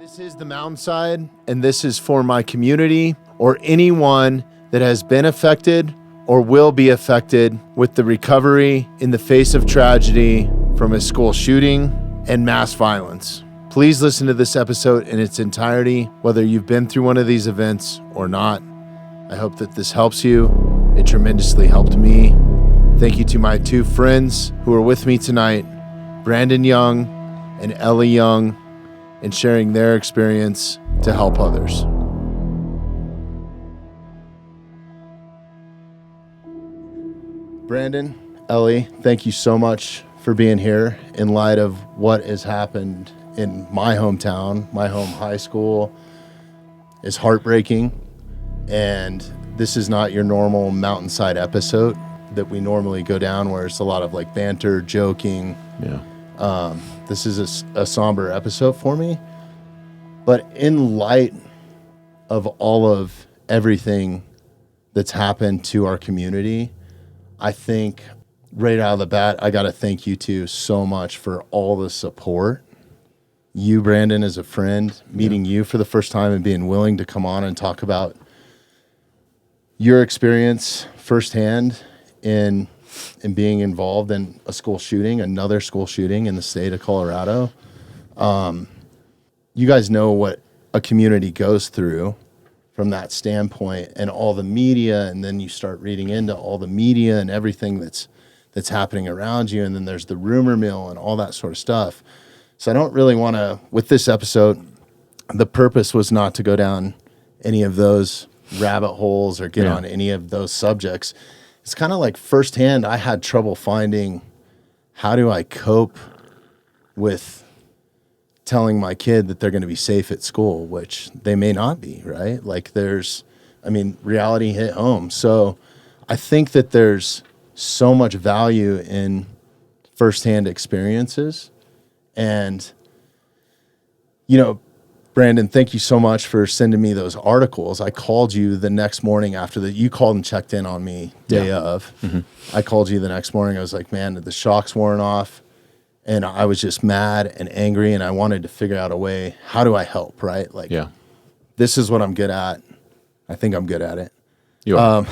This is the Mountainside, and this is for my community or anyone that has been affected or will be affected with the recovery in the face of tragedy from a school shooting and mass violence. Please listen to this episode in its entirety, whether you've been through one of these events or not. I hope that this helps you. It tremendously helped me. Thank you to my two friends who are with me tonight, Brandon Young and Ellie Young, in sharing their experience to help others. Brandon, Ellie, thank you so much for being here in light of what has happened in my hometown. My home high school is heartbreaking, and this is not your normal Mountainside episode that we normally go down where it's a lot of like banter, joking. Yeah. This is a somber episode for me, but in light of all of everything that's happened to our community, I think right out of the bat, I got to thank you two so much for all the support. You, Brandon, as a friend, meeting you for the first time and being willing to come on and talk about your experience firsthand in being involved in a school shooting, another school shooting in the state of Colorado. You guys know what a community goes through from that standpoint, and all the media, and then you start reading into all the media and everything that's happening around you, and then there's the rumor mill and all that sort of stuff. So I don't really want to, with this episode, the purpose was not to go down any of those rabbit holes or get on any of those subjects. It's kind of like firsthand, I had trouble finding how do I cope with telling my kid that they're going to be safe at school, which they may not be, right? Like reality hit home. So I think that there's so much value in firsthand experiences. And, Brandon, thank you so much for sending me those articles. I called you the next morning after you called and checked in on me day of. Mm-hmm. I called you the next morning. I was like, man, the shock's worn off. And I was just mad and angry, and I wanted to figure out a way, how do I help, right? Like, this is what I'm good at. I think I'm good at it. You are.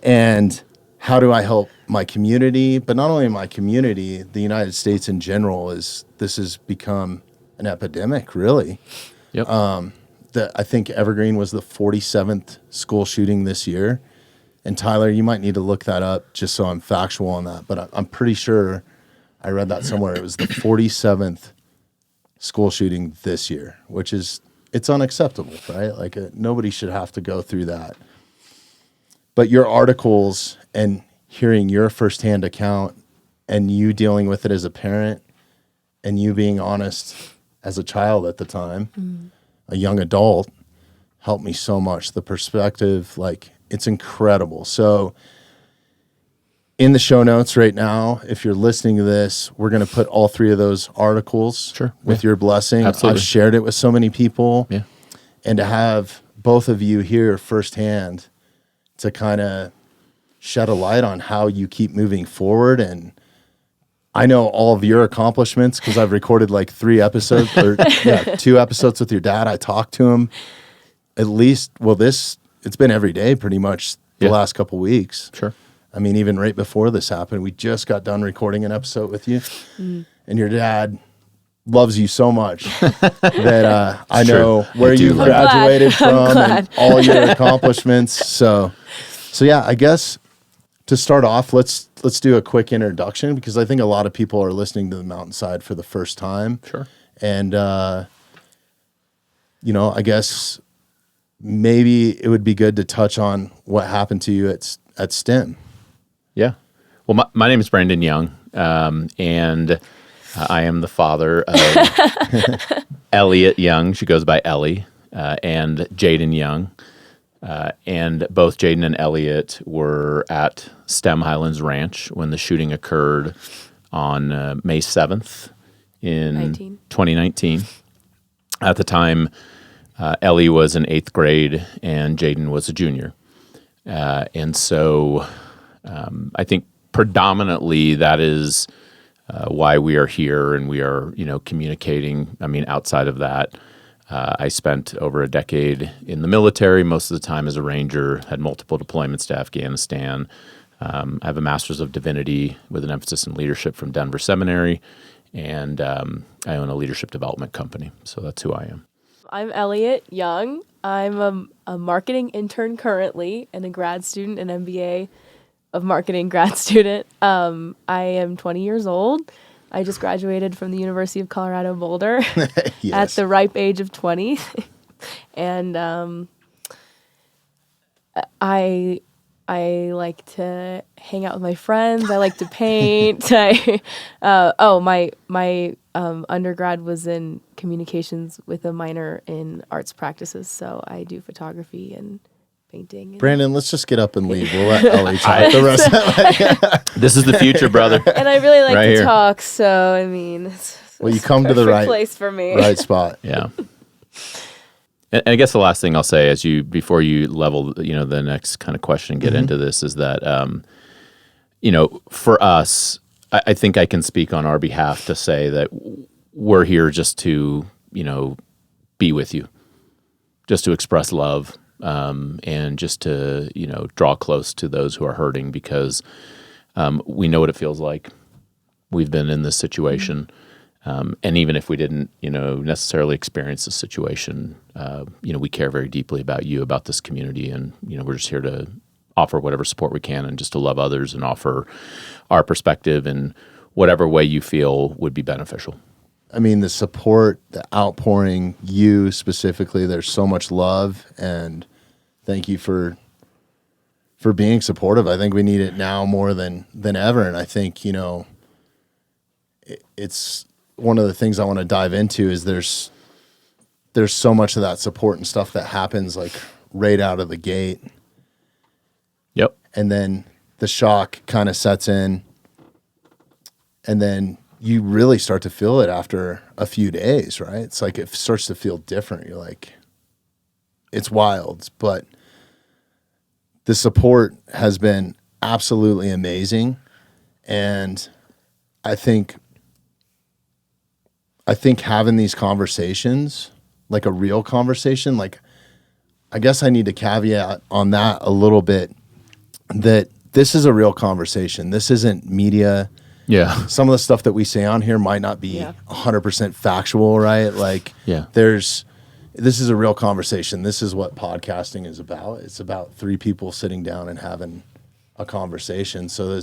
And how do I help my community? But not only my community, the United States in general this has become an epidemic, really. Yep. I think Evergreen was the 47th school shooting this year. And Tyler, you might need to look that up just so I'm factual on that. But I'm pretty sure I read that somewhere. It was the 47th school shooting this year, which it's unacceptable, right? Like nobody should have to go through that. But your articles and hearing your firsthand account and you dealing with it as a parent and you being honest as a child at the time, a young adult, helped me so much. The perspective, it's incredible. So in the show notes right now, if you're listening to this, we're going to put all three of those articles with your blessing. Absolutely. I've shared it with so many people. Yeah. And to have both of you here firsthand to kind of shed a light on how you keep moving forward. And I know all of your accomplishments because I've recorded 3 episodes or 2 episodes with your dad. I talked to him at least, it's been every day pretty much the last couple weeks. Sure. I mean, even right before this happened, we just got done recording an episode with you, and your dad loves you so much that I know where you graduated from and all your accomplishments. So yeah, I guess to start off, let's do a quick introduction because I think a lot of people are listening to the Mountainside for the first time. Sure. And I guess maybe it would be good to touch on what happened to you at STEM. Yeah. Well, my name is Brandon Young, and I am the father of Elliot Young. She goes by Ellie, and Jaden Young. And both Jaden and Elliot were at STEM Highlands Ranch when the shooting occurred on May 7th in 2019. At the time, Ellie was in 8th grade and Jaden was a junior. And so I think predominantly that is why we are here and we are, communicating. I mean, outside of that, I spent over a decade in the military, most of the time as a Ranger, had multiple deployments to Afghanistan. I have a Master's of Divinity with an emphasis in leadership from Denver Seminary, and I own a leadership development company. So that's who I am. I'm Elliot Young. I'm a marketing intern currently and a grad student, an MBA of marketing grad student. I am 20 years old. I just graduated from the University of Colorado Boulder Yes. at the ripe age of 20. And I like to hang out with my friends. I like to paint. My undergrad was in communications with a minor in arts practices. So I do photography and painting. And Brandon, let's just get up and leave. We'll let Ellie talk the rest of it. This is the future, brother. and I really like Right to here. talk. So, I mean, Well, you it's come to the perfect right place for me. right spot. Yeah. And I guess the last thing I'll say before you level, the next kind of question and get into this is that, for us, I think I can speak on our behalf to say that we're here just to, be with you, just to express love, and just to, draw close to those who are hurting because we know what it feels like. We've been in this situation. And even if we didn't, necessarily experience the situation, we care very deeply about you, about this community, and we're just here to offer whatever support we can, and just to love others and offer our perspective in whatever way you feel would be beneficial. I mean, the support, the outpouring, you specifically, there's so much love, and thank you for being supportive. I think we need it now more than ever, and I think, it's one of the things I want to dive into is there's so much of that support and stuff that happens like right out of the gate. Yep. And then the shock kind of sets in, and then you really start to feel it after a few days, right? It's like it starts to feel different. You're like, it's wild, but the support has been absolutely amazing. And I think having these conversations, like a real conversation, like I guess I need to caveat on that a little bit that this is a real conversation. This isn't media. Yeah. Some of the stuff that we say on here might not be 100% factual, right? Like this is a real conversation. This is what podcasting is about. It's about three people sitting down and having a conversation. So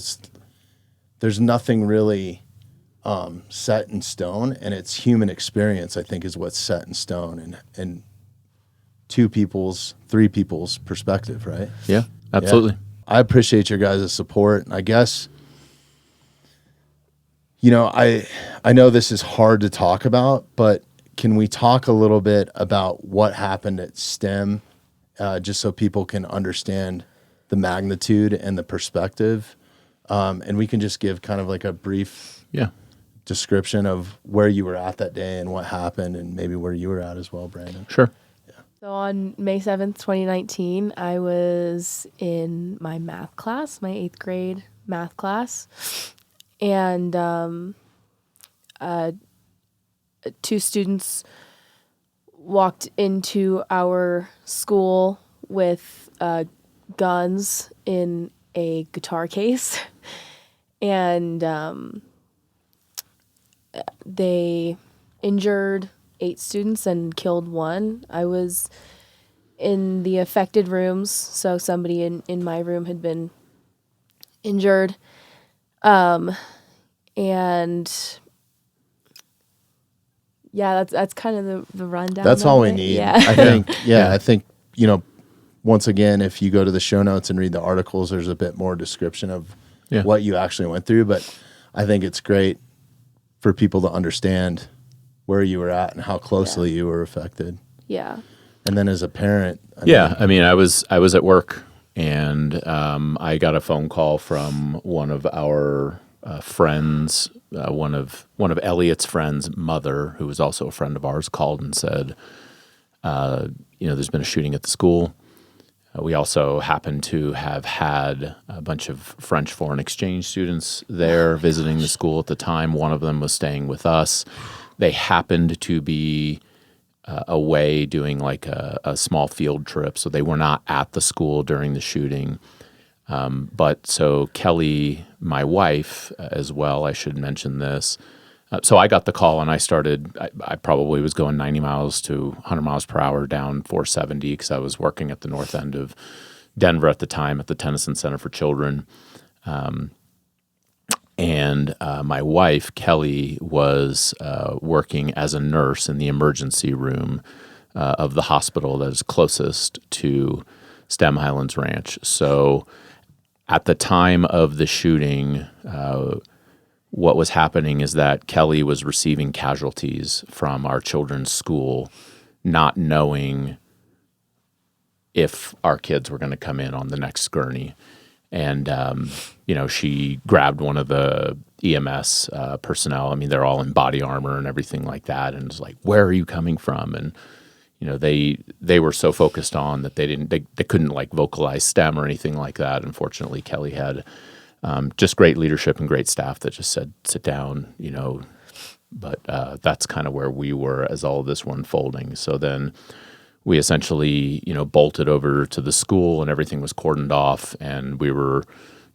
there's nothing really set in stone, and it's human experience, I think, is what's set in stone, and three people's perspective, right? Yeah, absolutely. Yeah. I appreciate your guys' support. I guess, I know this is hard to talk about, but can we talk a little bit about what happened at STEM, just so people can understand the magnitude and the perspective? And we can just give kind of like a brief description of where you were at that day and what happened, and maybe where you were at as well, Brandon. Sure. So on May 7th, 2019, I was in my math class, my 8th grade math class, and two students walked into our school with guns in a guitar case, and they injured 8 students and killed 1. I was in the affected rooms, so somebody in my room had been injured. And that's kind of the rundown. That's all we need. Yeah. I think, once again, if you go to the show notes and read the articles, there's a bit more description of what you actually went through. But I think it's great for people to understand where you were at and how closely you were affected. Yeah. And then as a parent, I was at work, and I got a phone call from one of our friends, one of Elliot's friends' mother, who was also a friend of ours, called and said, there's been a shooting at the school. We also happened to have had a bunch of French foreign exchange students there visiting the school at the time. One of them was staying with us. They happened to be away doing like a small field trip, so they were not at the school during the shooting. But so Kelly, my wife, as well, I should mention this. So I got the call and I probably was going 90 miles to 100 miles per hour down 470 because I was working at the north end of Denver at the time at the Tennyson Center for Children. And my wife, Kelly, was working as a nurse in the emergency room of the hospital that is closest to STEM Highlands Ranch. So at the time of the shooting, what was happening is that Kelly was receiving casualties from our children's school, not knowing if our kids were going to come in on the next gurney. And, she grabbed one of the EMS personnel. I mean, they're all in body armor and everything like that. And it's like, where are you coming from? And, they were so focused on that they couldn't like vocalize STEM or anything like that. Unfortunately, Kelly had just great leadership and great staff that just said, sit down, but that's kind of where we were as all of this were unfolding. So then we essentially, bolted over to the school and everything was cordoned off, and we were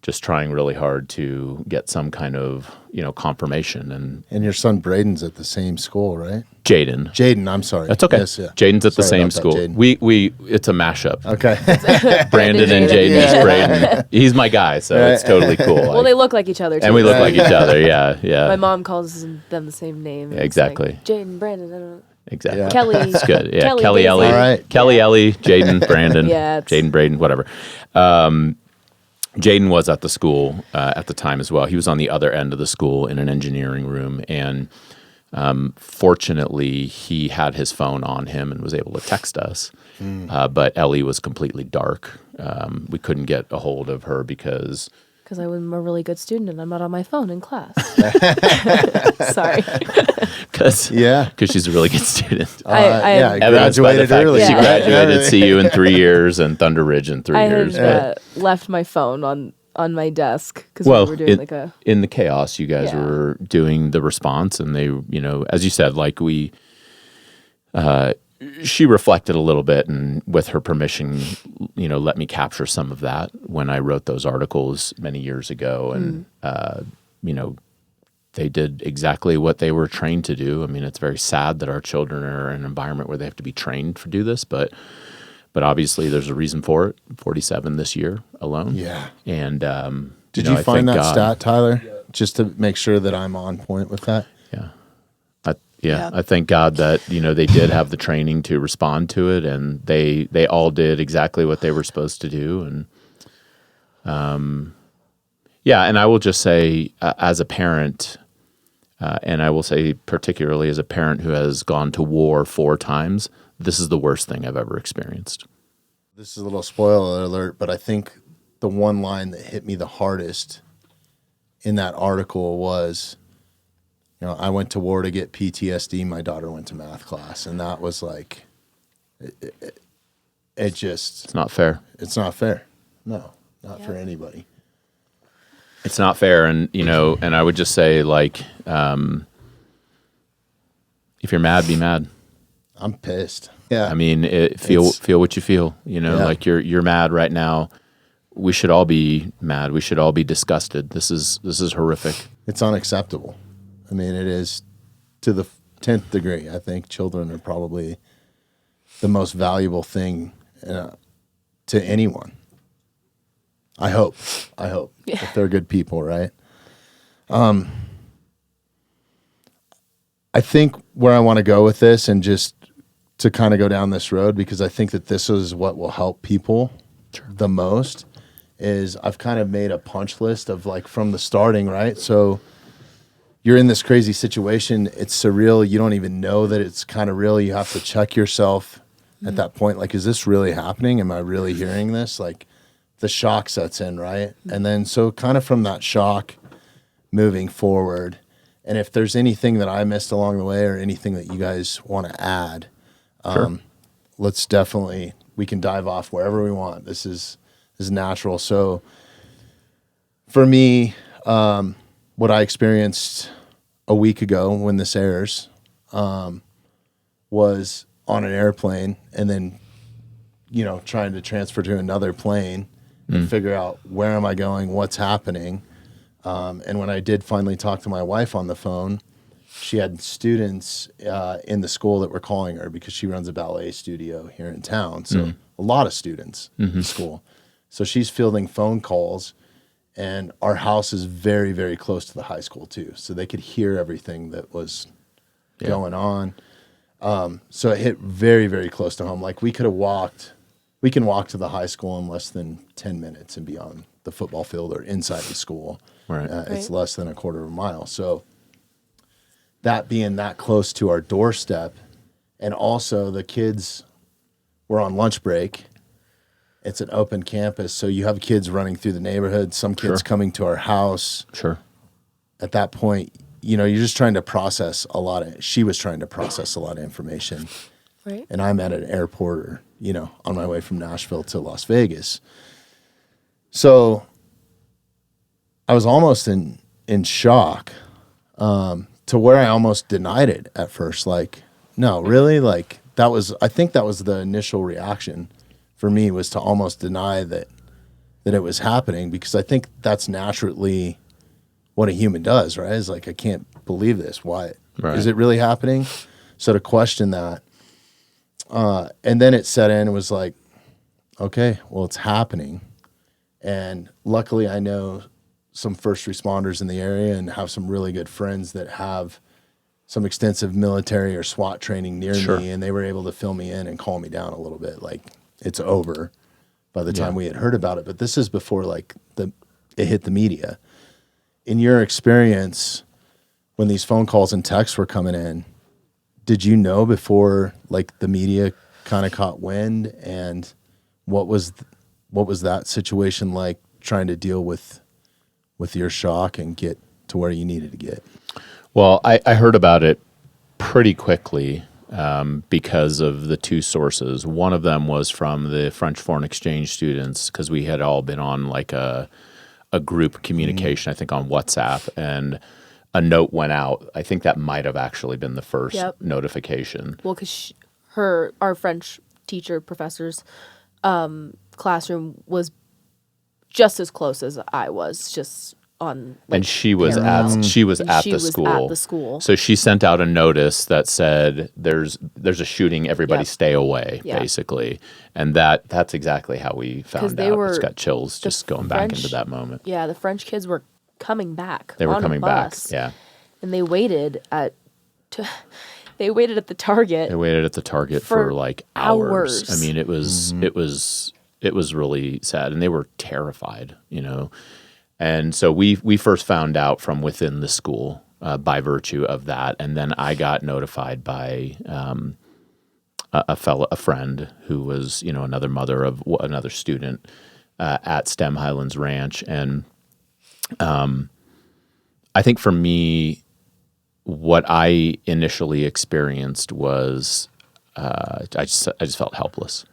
just trying really hard to get some kind of, confirmation. And your son Braden's at the same school, right? Jaden, I'm sorry. that's okay. Yes, yeah. Jaden's at the Sorry same about that, school. Jaden. It's a mashup. Okay. Brandon and Jaden, Braden. He's my guy, so it's totally cool. Well, they look like each other too. and we look like each other. Yeah. My mom calls them the same name. Yeah, exactly. Like, Jaden, Brandon, I don't know. Exactly. Yeah. Kelly. It's good. Yeah. Kelly, Kelly, Daisy. Ellie. All right. Kelly, Ellie, Jaden, Brandon. Yeah, Jaden, Braden, whatever. Jaden was at the school at the time as well. He was on the other end of the school in an engineering room. And fortunately, he had his phone on him and was able to text us. But Ellie was completely dark. We couldn't get a hold of her because I'm a really good student and I'm not on my phone in class. Sorry. because Yeah. she's a really good student. Yeah, Evidenced by the graduated fact early. that she Yeah. graduated CU in 3 years and Thunder Ridge in 3 I years. had left my phone on my desk because Well, we were doing like a... in the chaos, you guys Yeah. were doing the response, and they, as you said, like she reflected a little bit, and with her permission, let me capture some of that when I wrote those articles many years ago, and they did exactly what they were trained to do. I mean, it's very sad that our children are in an environment where they have to be trained to do this, but obviously there's a reason for it. 47 this year alone. Yeah. And Did I you find thank that God. stat, Tyler? Just to make sure that I'm on point with that. Yeah. I thank God that, they did have the training to respond to it, and they all did exactly what they were supposed to do. And, and I will just say as a parent, and I will say particularly as a parent who has gone to war 4 times, this is the worst thing I've ever experienced. This is a little spoiler alert, but I think the one line that hit me the hardest in that article was, I went to war to get PTSD. My daughter went to math class. And that was like, It's not fair. It's not fair. No, not for anybody. It's not fair. And, and I would just say, like, if you're mad, be mad. I'm pissed. Yeah. I mean, feel what you feel, like you're mad right now. We should all be mad. We should all be disgusted. This is horrific. It's unacceptable. I mean, it is to the 10th degree. I think children are probably the most valuable thing to anyone. I hope. Yeah. If they're good people, right? I think where I want to go with this, and just to kind of go down this road, because I think that this is what will help people the most, is I've kind of made a punch list of like from the starting, right? So you're in this crazy situation. It's surreal. You don't even know that it's kind of real. You have to check yourself at that point. Like, is this really happening? Am I really hearing this? Like, the shock sets in, right? And then so kind of from that shock moving forward, and if there's anything that I missed along the way or anything that you guys want to add, let's definitely, we can dive off wherever we want. This is natural. So for me, what I experienced a week ago when this airs was on an airplane and then, trying to transfer to another plane and figure out where am I going, what's happening. And when I did finally talk to my wife on the phone, she had students in the school that were calling her because she runs a ballet studio here in town. So a lot of students in the school. So she's fielding phone calls, and our house is very, very close to the high school too. So they could hear everything that was going on. So it hit very, very close to home. Like we can walk to the high school in less than 10 minutes and be on the football field or inside the school. Right. It's less than a quarter of a mile. So that being that close to our doorstep, and also the kids were on lunch break. It's an open campus, so you have kids running through the neighborhood, some kids coming to our house. Sure. At that point, you're just trying to process she was trying to process a lot of information. Right. And I'm at an airport or, on my way from Nashville to Las Vegas. So I was almost in shock, to where I almost denied it at first. Like, no, really? Like I think that was the initial reaction for me, was to almost deny that it was happening, because I think that's naturally what a human does, right? It's like, I can't believe this. Why? Right. Is it really happening? So to question that, and then it set in and was like, okay, well, it's happening. And luckily I know some first responders in the area and have some really good friends that have some extensive military or SWAT training near me, and they were able to fill me in and calm me down a little bit. Like, it's over by the time we had heard about it. But this is before it hit the media. In your experience, when these phone calls and texts were coming in, did you know before the media kind of caught wind? And what was that situation like, trying to deal with your shock and get to where you needed to get? Well, I heard about it pretty quickly because of the two sources. One of them was from the French foreign exchange students, because we had all been on a group communication, I think on WhatsApp, and a note went out. I think that might have actually been the first notification. Well, because our French professor's classroom was just as close as I was, just on. And she was at the school. At the school. So she sent out a notice that said, "There's a shooting. Everybody stay away." Basically, and that's exactly how we found out. It's got chills just going back into that moment. Yeah, the French kids were coming back. They were on coming a back. bus, Yeah. And they waited at the Target. They waited at the Target for hours. I mean, it was really sad, and they were terrified, And so we first found out from within the school by virtue of that, and then I got notified by a friend who was another mother of another student at STEM Highlands Ranch, and I think for me, what I initially experienced was I just felt helpless,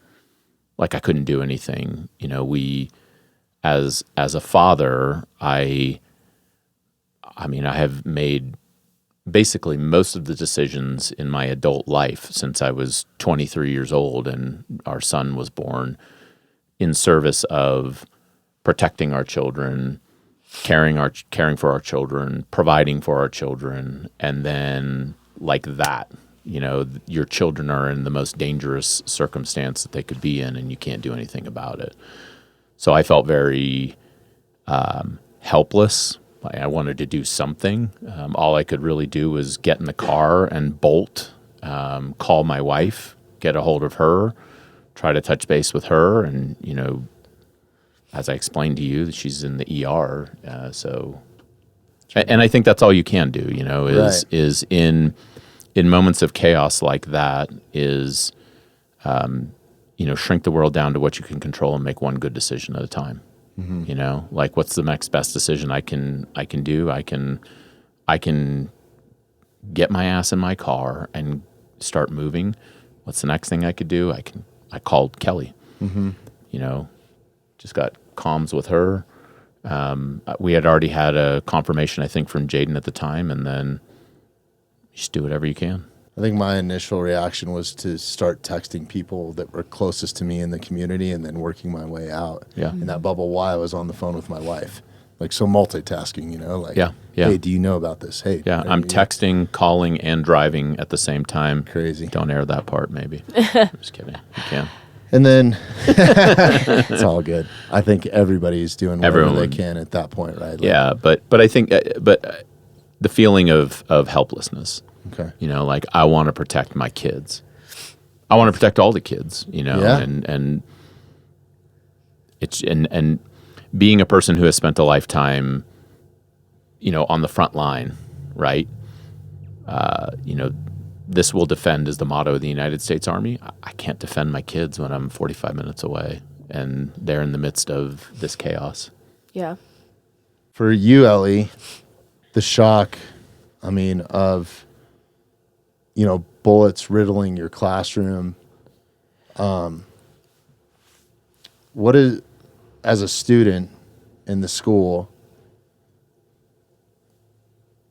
like I couldn't do anything. As a father, I have made basically most of the decisions in my adult life since I was 23 years old and our son was born, in service of protecting our children, caring for our children, providing for our children, and then your children are in the most dangerous circumstance that they could be in, and you can't do anything about it. So I felt very helpless. I wanted to do something. All I could really do was get in the car and bolt, call my wife, get a hold of her, try to touch base with her. And, as I explained to you, she's in the ER. And I think that's all you can do, is in moments of chaos like that is, shrink the world down to what you can control and make one good decision at a time. Mm-hmm. What's the next best decision I can do? I can get my ass in my car and start moving. What's the next thing I could do? I called Kelly, just got comms with her. We had already had a confirmation, I think, from Jaden at the time, and then you just do whatever you can. I think my initial reaction was to start texting people that were closest to me in the community and then working my way out. Yeah. In that bubble while I was on the phone with my wife. Like, so multitasking, you know, like, Yeah. hey, do you know about this? Hey. Yeah, I'm texting, calling, and driving at the same time. Crazy. Don't air that part, maybe. I'm just kidding. You can. And then it's all good. I think everybody's doing whatever they can at that point, right? Like, Yeah, but I think, the feeling of helplessness. Okay. You know, like, I want to protect my kids. I want to protect all the kids. You know, Yeah. and it's and being a person who has spent a lifetime, you know, on the front line, right? You know, this will defend is the motto of the United States Army. I can't defend my kids when I'm 45 minutes away and they're in the midst of this chaos. Yeah. For you, Ellie, the shock, I mean, of, you know, bullets riddling your classroom. What is, as a student in the school,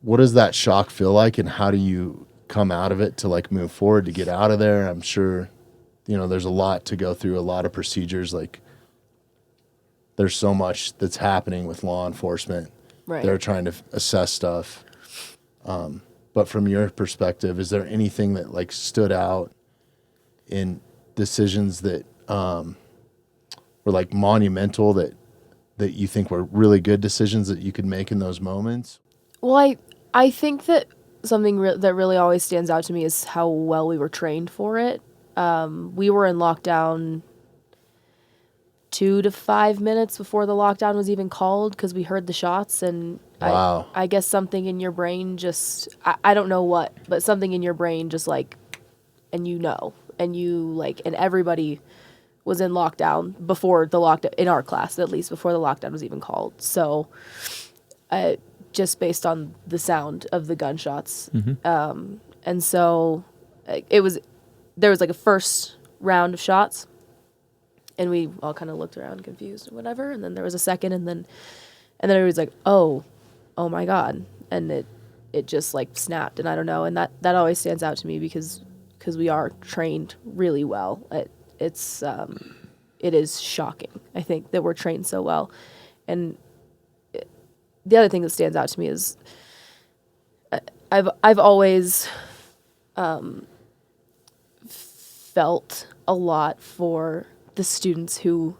what does that shock feel like, and how do you come out of it to like move forward to get out of there? I'm sure, you know, there's a lot to go through, a lot of procedures. Like, there's so much that's happening with law enforcement. Right. They're trying to assess stuff. But from your perspective, is there anything that like stood out in decisions that were like monumental that you think were really good decisions that you could make in those moments? Well, I think that something that really always stands out to me is how well we were trained for it. We were in lockdown 2 to 5 minutes before the lockdown was even called because we heard the shots, and Wow. I guess something in your brain just, I don't know what, but something in your brain just like, and you know, and you like, and everybody was in lockdown before the lockdown, in our class at least, before the lockdown was even called. So just based on the sound of the gunshots. And so there was like a first round of shots, and we all kind of looked around confused and whatever, and then there was a second, and then everybody's like, oh my God, and it just like snapped, and I don't know, and that always stands out to me because we are trained really well. It is shocking, I think, that we're trained so well. And the other thing that stands out to me is I've always felt a lot for the students who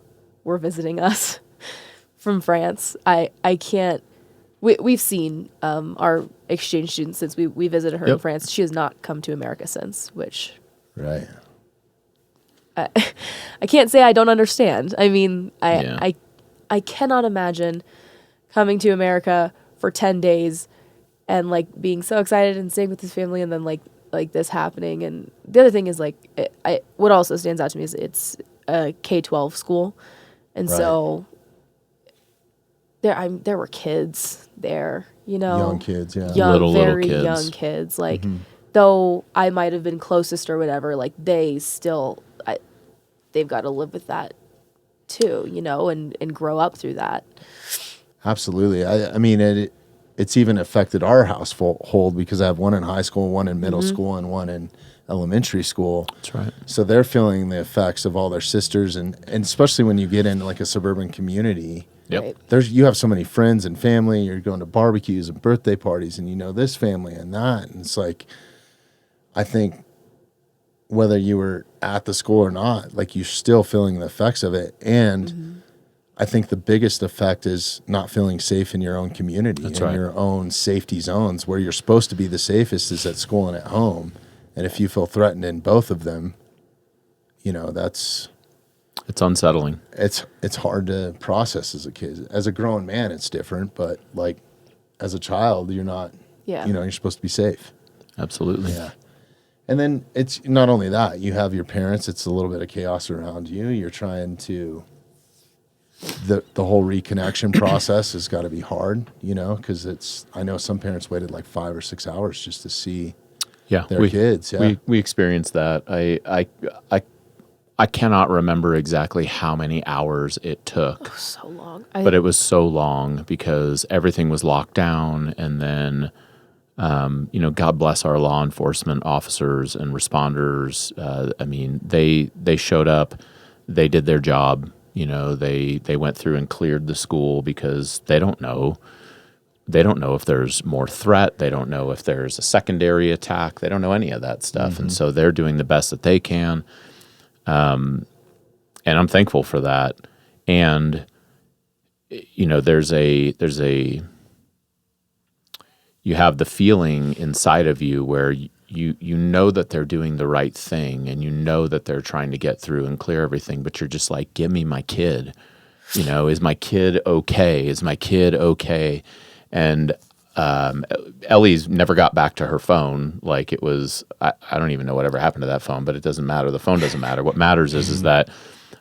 were visiting us from France. I can't. We've seen our exchange student since we visited her in France. She has not come to America since, which Right. I can't say I don't understand. I mean, I cannot imagine coming to America for 10 days and like being so excited and staying with his family, and then like this happening. And the other thing is like, what also stands out to me is it's a K-12 school, and Right. so there were kids there, you know, Young kids, yeah. young, Little very kids. young kids. Like, though I might have been closest or whatever, like they still, they've got to live with that too, you know, and grow up through that. Absolutely. I mean, it's even affected our household because I have one in high school, one in middle school, and one in elementary school. That's right. So they're feeling the effects of all their sisters, and especially when you get into like a suburban community. Yep. Right. You have so many friends and family. You're going to barbecues and birthday parties, and you know this family and that. And it's like, I think whether you were at the school or not, like you're still feeling the effects of it. And I think the biggest effect is not feeling safe in your own community, That's in right. your own safety zones, where you're supposed to be the safest is at school and at home. And if you feel threatened in both of them, you know, it's unsettling. it's hard to process as a kid. As a grown man, it's different, but like as a child, you're not, Yeah. you know, you're supposed to be safe. Absolutely. Yeah. And then it's not only that, you have your parents, it's a little bit of chaos around you. You're trying to, the whole reconnection process has got to be hard, you know, because I know some parents waited like 5 or 6 hours just to see Yeah. their kids. Yeah. We experienced that. I cannot remember exactly how many hours it took, So long. but it was so long because everything was locked down, and then God bless our law enforcement officers and responders. They showed up, they did their job. They went through and cleared the school because they don't know. They don't know if there's more threat. They don't know if there's a secondary attack. They don't know any of that stuff. Mm-hmm. And so they're doing the best that they can. And I'm thankful for that. And, there's a you have the feeling inside of you where you know that they're doing the right thing and you know that they're trying to get through and clear everything, but you're just like, give me my kid. Is my kid okay? Is my kid okay? And Ellie's never got back to her phone. Like it was, I don't even know whatever happened to that phone, but it doesn't matter. The phone doesn't matter. What matters is that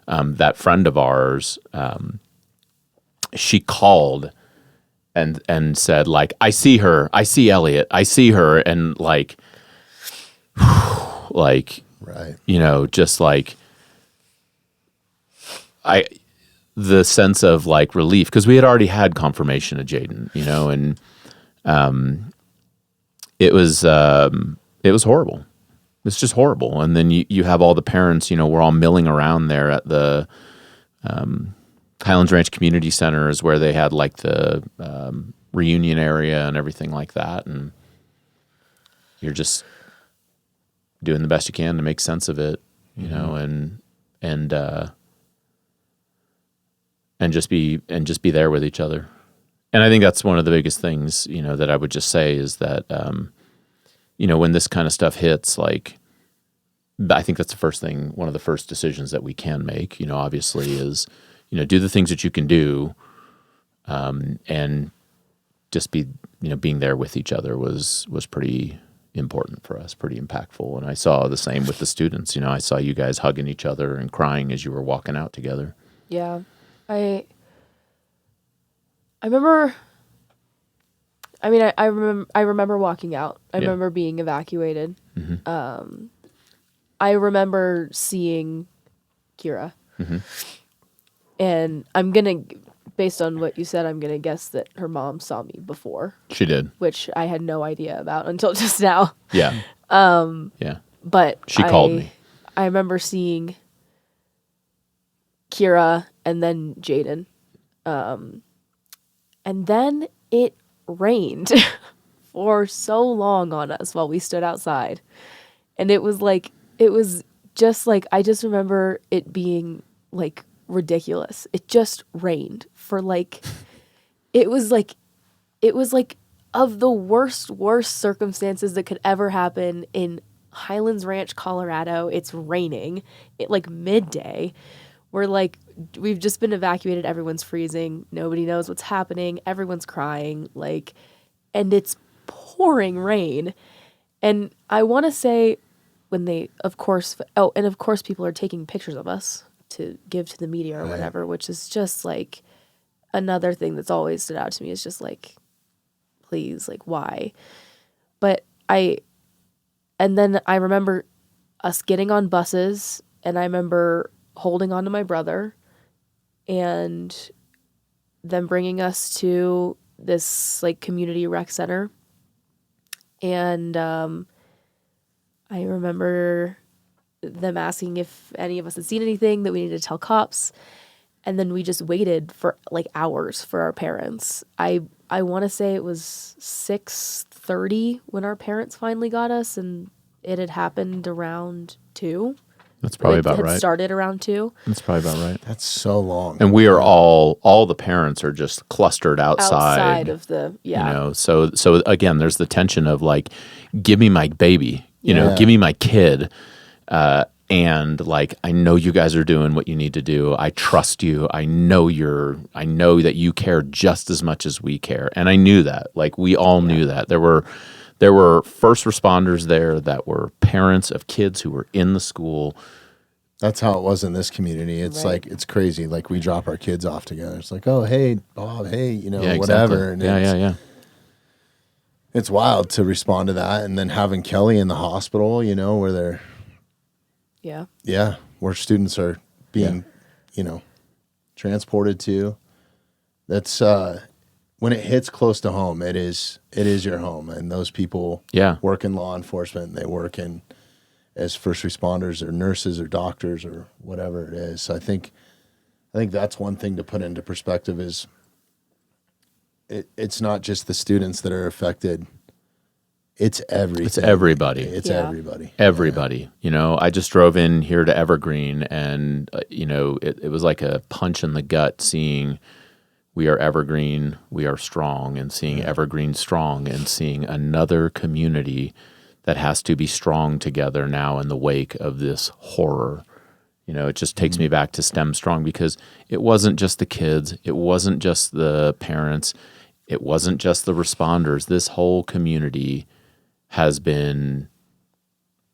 that friend of ours, she called and said, like, I see her. I see Elliot. I see her. And like, right. Just like the sense of like relief, because we had already had confirmation of Jaden, and it was horrible. It's just horrible. And then you have all the parents, we're all milling around there at the Highlands Ranch Community Center is where they had like the reunion area and everything like that. And you're just doing the best you can to make sense of it, and just be there with each other. And I think that's one of the biggest things, that I would just say is that, when this kind of stuff hits, like, I think that's one of the first decisions that we can make, obviously is, do the things that you can do, and just be, being there with each other was pretty important for us, pretty impactful. And I saw the same with the students. I saw you guys hugging each other and crying as you were walking out together. Yeah. I remember. I mean, I remember walking out. I remember being evacuated. Mm-hmm. I remember seeing Kira, mm-hmm. and based on what you said, I'm gonna guess that her mom saw me before. She did, which I had no idea about until just now. Yeah. Yeah. But she called me. I remember seeing Kira and then Jaden. And then it rained for so long on us while we stood outside. And it was just like, I just remember it being like ridiculous. It just rained for like, it was like of the worst circumstances that could ever happen in Highlands Ranch, Colorado. It's raining at like midday. We're like, we've just been evacuated. Everyone's freezing. Nobody knows what's happening. Everyone's crying. Like, and it's pouring rain. And I want to say when they, of course, people are taking pictures of us to give to the media or whatever, which is just like another thing that's always stood out to me is just like, please, like, why? And then I remember us getting on buses, and I remember holding on to my brother and them bringing us to this like community rec center. And I remember them asking if any of us had seen anything that we needed to tell cops. And then we just waited for like hours for our parents. I want to say it was 6:30 when our parents finally got us, and it had happened around 2. That's probably about right. It started around 2. That's probably about right. That's so long. And we are all the parents are just clustered outside of the, yeah. So again, there's the tension of like, give me my baby, give me my kid. And like, I know you guys are doing what you need to do. I trust you. I know that you care just as much as we care. And I knew that, like, we all knew that. There were first responders there that were parents of kids who were in the school. That's how it was in this community. It's like, it's crazy. Like, we drop our kids off together. It's like, oh, hey, Bob, hey, whatever. Exactly. And yeah. It's wild to respond to that. And then having Kelly in the hospital, where they're, where students are being, transported to. That's when it hits close to home, it is your home. And those people work in law enforcement. They work in as first responders or nurses or doctors or whatever it is. So I think that's one thing to put into perspective is it's not just the students that are affected. It's everything. It's everybody. It's everybody. Everybody. Yeah. I just drove in here to Evergreen, and it was like a punch in the gut seeing we are Evergreen, we are strong, and seeing Evergreen strong, and seeing another community that has to be strong together now in the wake of this horror. It just takes me back to STEM Strong, because it wasn't just the kids, it wasn't just the parents, it wasn't just the responders. This whole community has been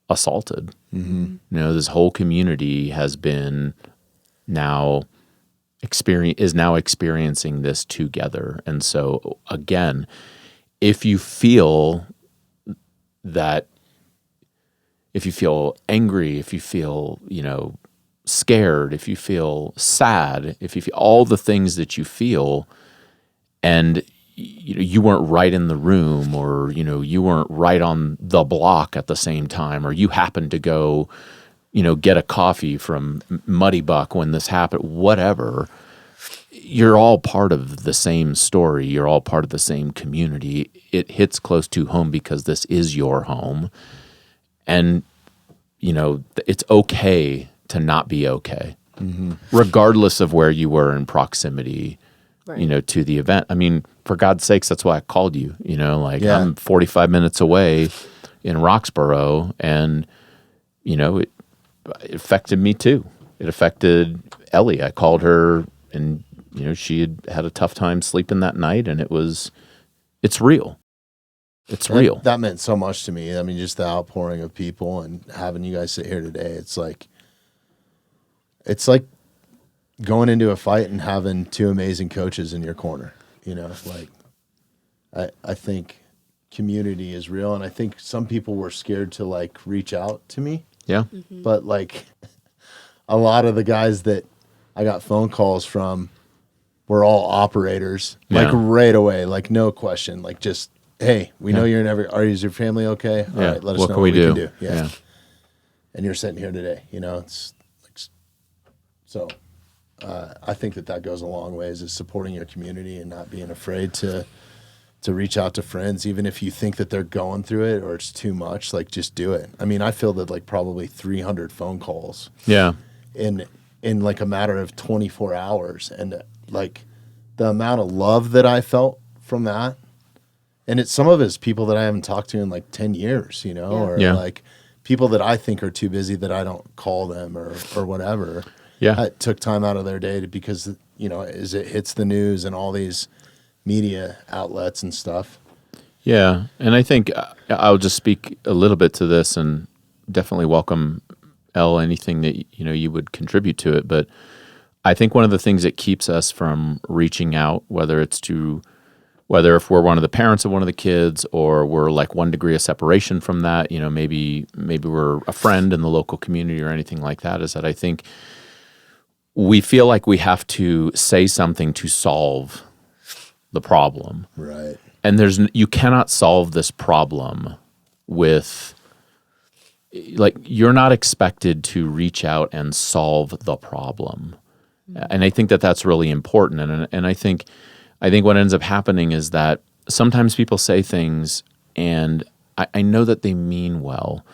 assaulted. This whole community has been is now experiencing this together. And so again, if you feel angry, if you feel, scared, if you feel sad, if you feel all the things that you feel, and you weren't right in the room, or you weren't right on the block at the same time, or you happened to go get a coffee from Muddy Buck when this happened, whatever, you're all part of the same story. You're all part of the same community. It hits close to home because this is your home. And, it's okay to not be okay, regardless of where you were in proximity, to the event. I mean, for God's sakes, that's why I called you, I'm 45 minutes away in Roxborough, and, it affected me too. It affected Ellie. I called her, and, she had a tough time sleeping that night, and it's real. It's real. That meant so much to me. I mean, just the outpouring of people and having you guys sit here today. It's like going into a fight and having two amazing coaches in your corner. I think community is real, and I think some people were scared to reach out to me. Yeah. But a lot of the guys that I got phone calls from were all operators, right away, no question, just, hey, we know you're in is your family okay? All right, let us know what we can do. Yeah. And you're sitting here today, it's so I think that goes a long ways, is supporting your community and not being afraid to reach out to friends, even if you think that they're going through it or it's too much, just do it. I mean, I fielded probably 300 phone calls. Yeah. In a matter of 24 hours. And the amount of love that I felt from that, and some of it's people that I haven't talked to in 10 years, or people that I think are too busy that I don't call them or whatever. Yeah. I took time out of their day because, as it hits the news and all these media outlets and stuff. Yeah. And I think I'll just speak a little bit to this, and definitely welcome, Elle, anything that, you would contribute to it. But I think one of the things that keeps us from reaching out, whether if we're one of the parents of one of the kids, or we're 1 degree of separation from that, maybe we're a friend in the local community or anything like that, is that I think we feel like we have to say something to solve the problem. Right. And you cannot solve this problem with, you're not expected to reach out and solve the problem. And I think that that's really important. And I think what ends up happening is that sometimes people say things, and I know that they mean well,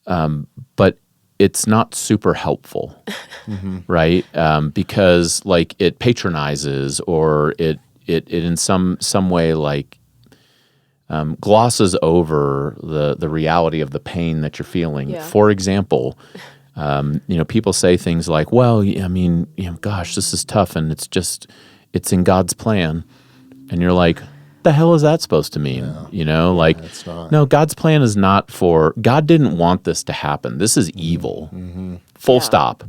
but it's not super helpful, right? Because it patronizes, or it in some way glosses over the reality of the pain that you're feeling. Yeah. For example, people say things like, well, I mean, gosh, this is tough, and it's in God's plan. And you're like, the hell is that supposed to mean? It's not. No, God's plan is not God didn't want this to happen. This is evil. Full stop.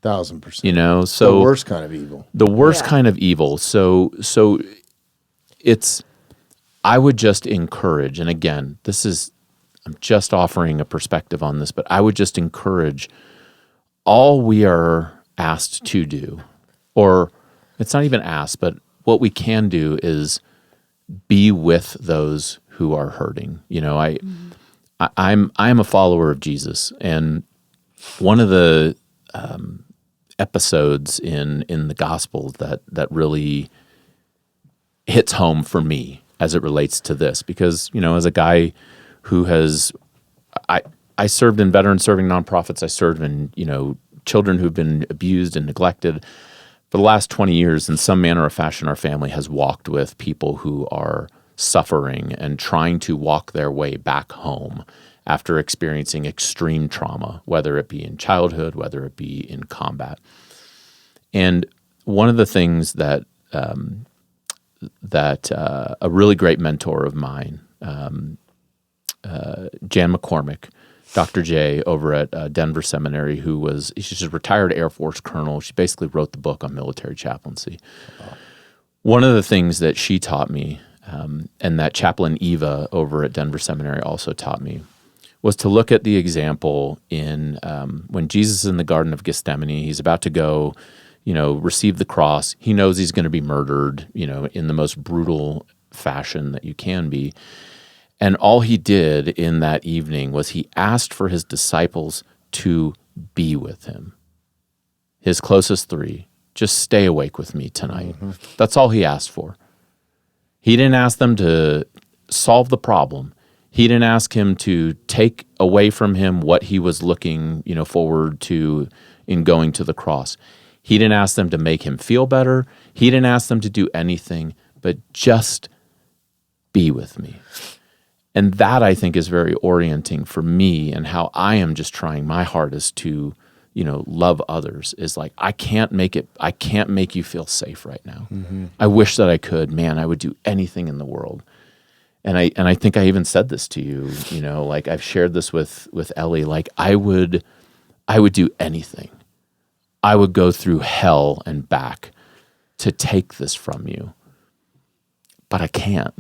1,000%. So the worst kind of evil. The worst kind of evil. So I would just encourage, and again, I'm just offering a perspective on this, but I would just encourage, all we are asked to do, or it's not even asked, but what we can do is be with those who are hurting. I'm a follower of Jesus, and one of the episodes in the Gospel that really hits home for me as it relates to this, because as a guy who I served in veteran serving nonprofits, I served in children who've been abused and neglected. For the last 20 years, in some manner or fashion, our family has walked with people who are suffering and trying to walk their way back home after experiencing extreme trauma, whether it be in childhood, whether it be in combat. And one of the things that a really great mentor of mine, Jan McCormick, Dr. J over at Denver Seminary, she's a retired Air Force colonel. She basically wrote the book on military chaplaincy. Wow. One of the things that she taught me, and that Chaplain Eva over at Denver Seminary also taught me, was to look at the example in when Jesus is in the Garden of Gethsemane. He's about to go, receive the cross. He knows he's going to be murdered, in the most brutal fashion that you can be. And all he did in that evening was he asked for his disciples to be with him. His closest three, just stay awake with me tonight. Mm-hmm. That's all he asked for. He didn't ask them to solve the problem. He didn't ask him to take away from him what he was looking, forward to in going to the cross. He didn't ask them to make him feel better. He didn't ask them to do anything, but just be with me. And that, I think, is very orienting for me, and how I am just trying my hardest to, love others, is like, I can't make you feel safe right now. Mm-hmm. I wish that I could. Man, I would do anything in the world. And I think I even said this to you, like I've shared this with Ellie, like I would do anything. I would go through hell and back to take this from you, but I can't.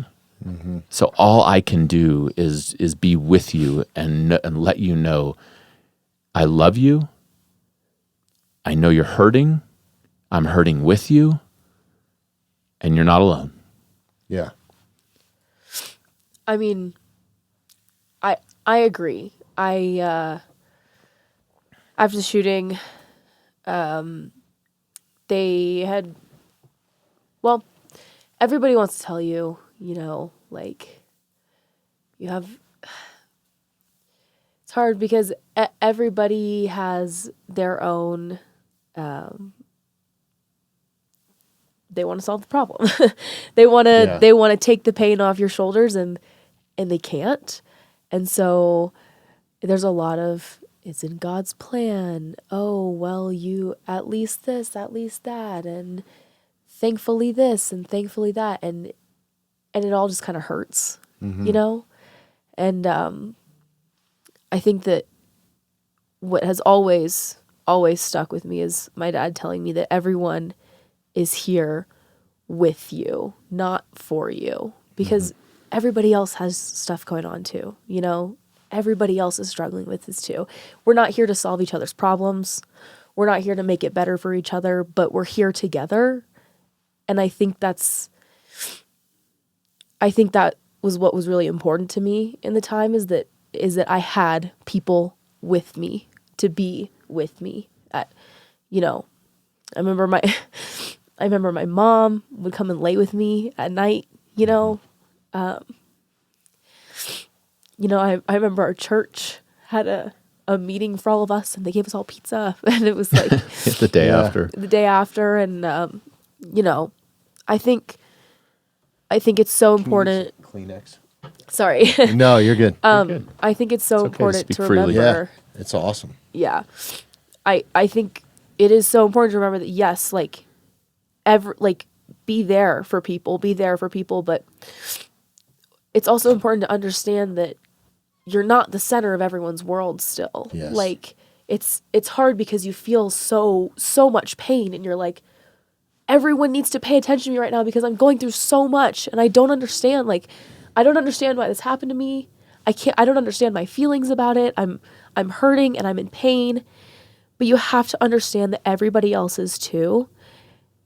Mm-hmm. So all I can do is be with you and let you know I love you. I know you're hurting. I'm hurting with you, and you're not alone. Yeah. I mean, I agree. After the shooting, they had, everybody wants to tell you, like, you have, it's hard because everybody has their own, they want to solve the problem. They want to take the pain off your shoulders, and they can't. And so there's a lot of, it's in God's plan. Oh, well, you at least this, at least that, and thankfully this and thankfully that, and it all just kind of hurts, mm-hmm. And I think that what has always stuck with me is my dad telling me that everyone is here with you, not for you, because mm-hmm. everybody else has stuff going on too, everybody else is struggling with this too. We're not here to solve each other's problems. We're not here to make it better for each other, but we're here together. And I think that was what was really important to me in the time, is that I had people with me, to be with me. I remember my mom would come and lay with me at night, I remember our church had a meeting for all of us, and they gave us all pizza, and it was like the day after. And I think it's so important. Kleenex. Sorry. No, you're good. You're good. I think it's so important to remember. Yeah, it's awesome. Yeah. I think it is so important to remember that, yes, be there for people, but it's also important to understand that you're not the center of everyone's world still. Yes. Like, it's hard because you feel so much pain, and you're like, everyone needs to pay attention to me right now because I'm going through so much, and I don't understand. Like, I don't understand why this happened to me. I don't understand my feelings about it. I'm hurting and I'm in pain. But you have to understand that everybody else is too.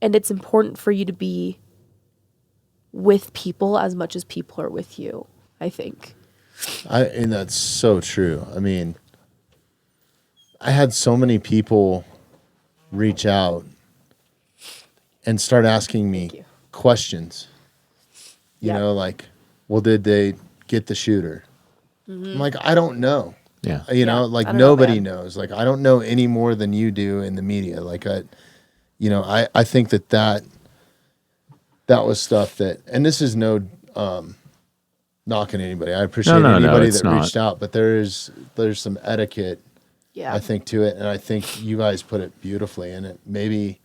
And it's important for you to be with people as much as people are with you, I think. And that's so true. I mean, I had so many people reach out and start asking me questions. You Yep. know, like, well, did they get the shooter? I'm like, I don't know. Yeah. You know, Yeah, like I don't know, nobody man. knows. Like, I don't know any more than you do in the media. Like, I think that was stuff that, and this is no knocking anybody. I appreciate No, anybody it's that reached not. out, but there's some etiquette, Yeah. I think, to it, and I think you guys put it beautifully. And it maybe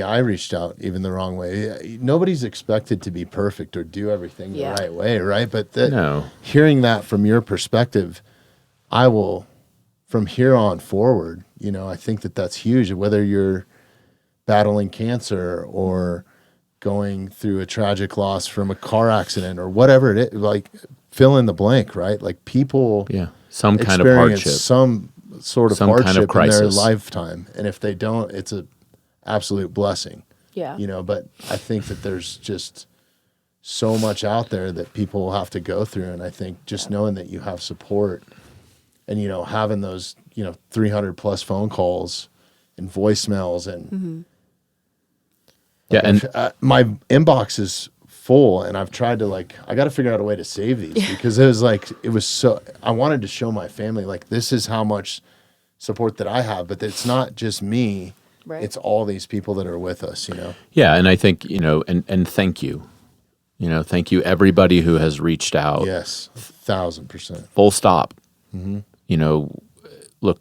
I reached out even the wrong way. Nobody's expected to be perfect or do everything Yeah. the right way, right? But No. hearing that from your perspective, I will, from here on forward, I think that's huge. Whether you're battling cancer or going through a tragic loss from a car accident or whatever it is, like fill in the blank, right? Like people Yeah. Some kind of experience hardship. some sort of Some kind of hardship in their crisis. lifetime. And if they don't, it's a absolute blessing, Yeah. but I think that there's just so much out there that people will have to go through. And I think just knowing that you have support and, having those, 300 plus phone calls and voicemails and Yeah. And my inbox is full and I've tried to I got to figure out a way to save these because it was so, I wanted to show my family, this is how much support that I have, but it's not just me. Right. It's all these people that are with us, yeah. And I think, and thank you. Thank you everybody who has reached out. Yes, 1,000%. Full stop. Look,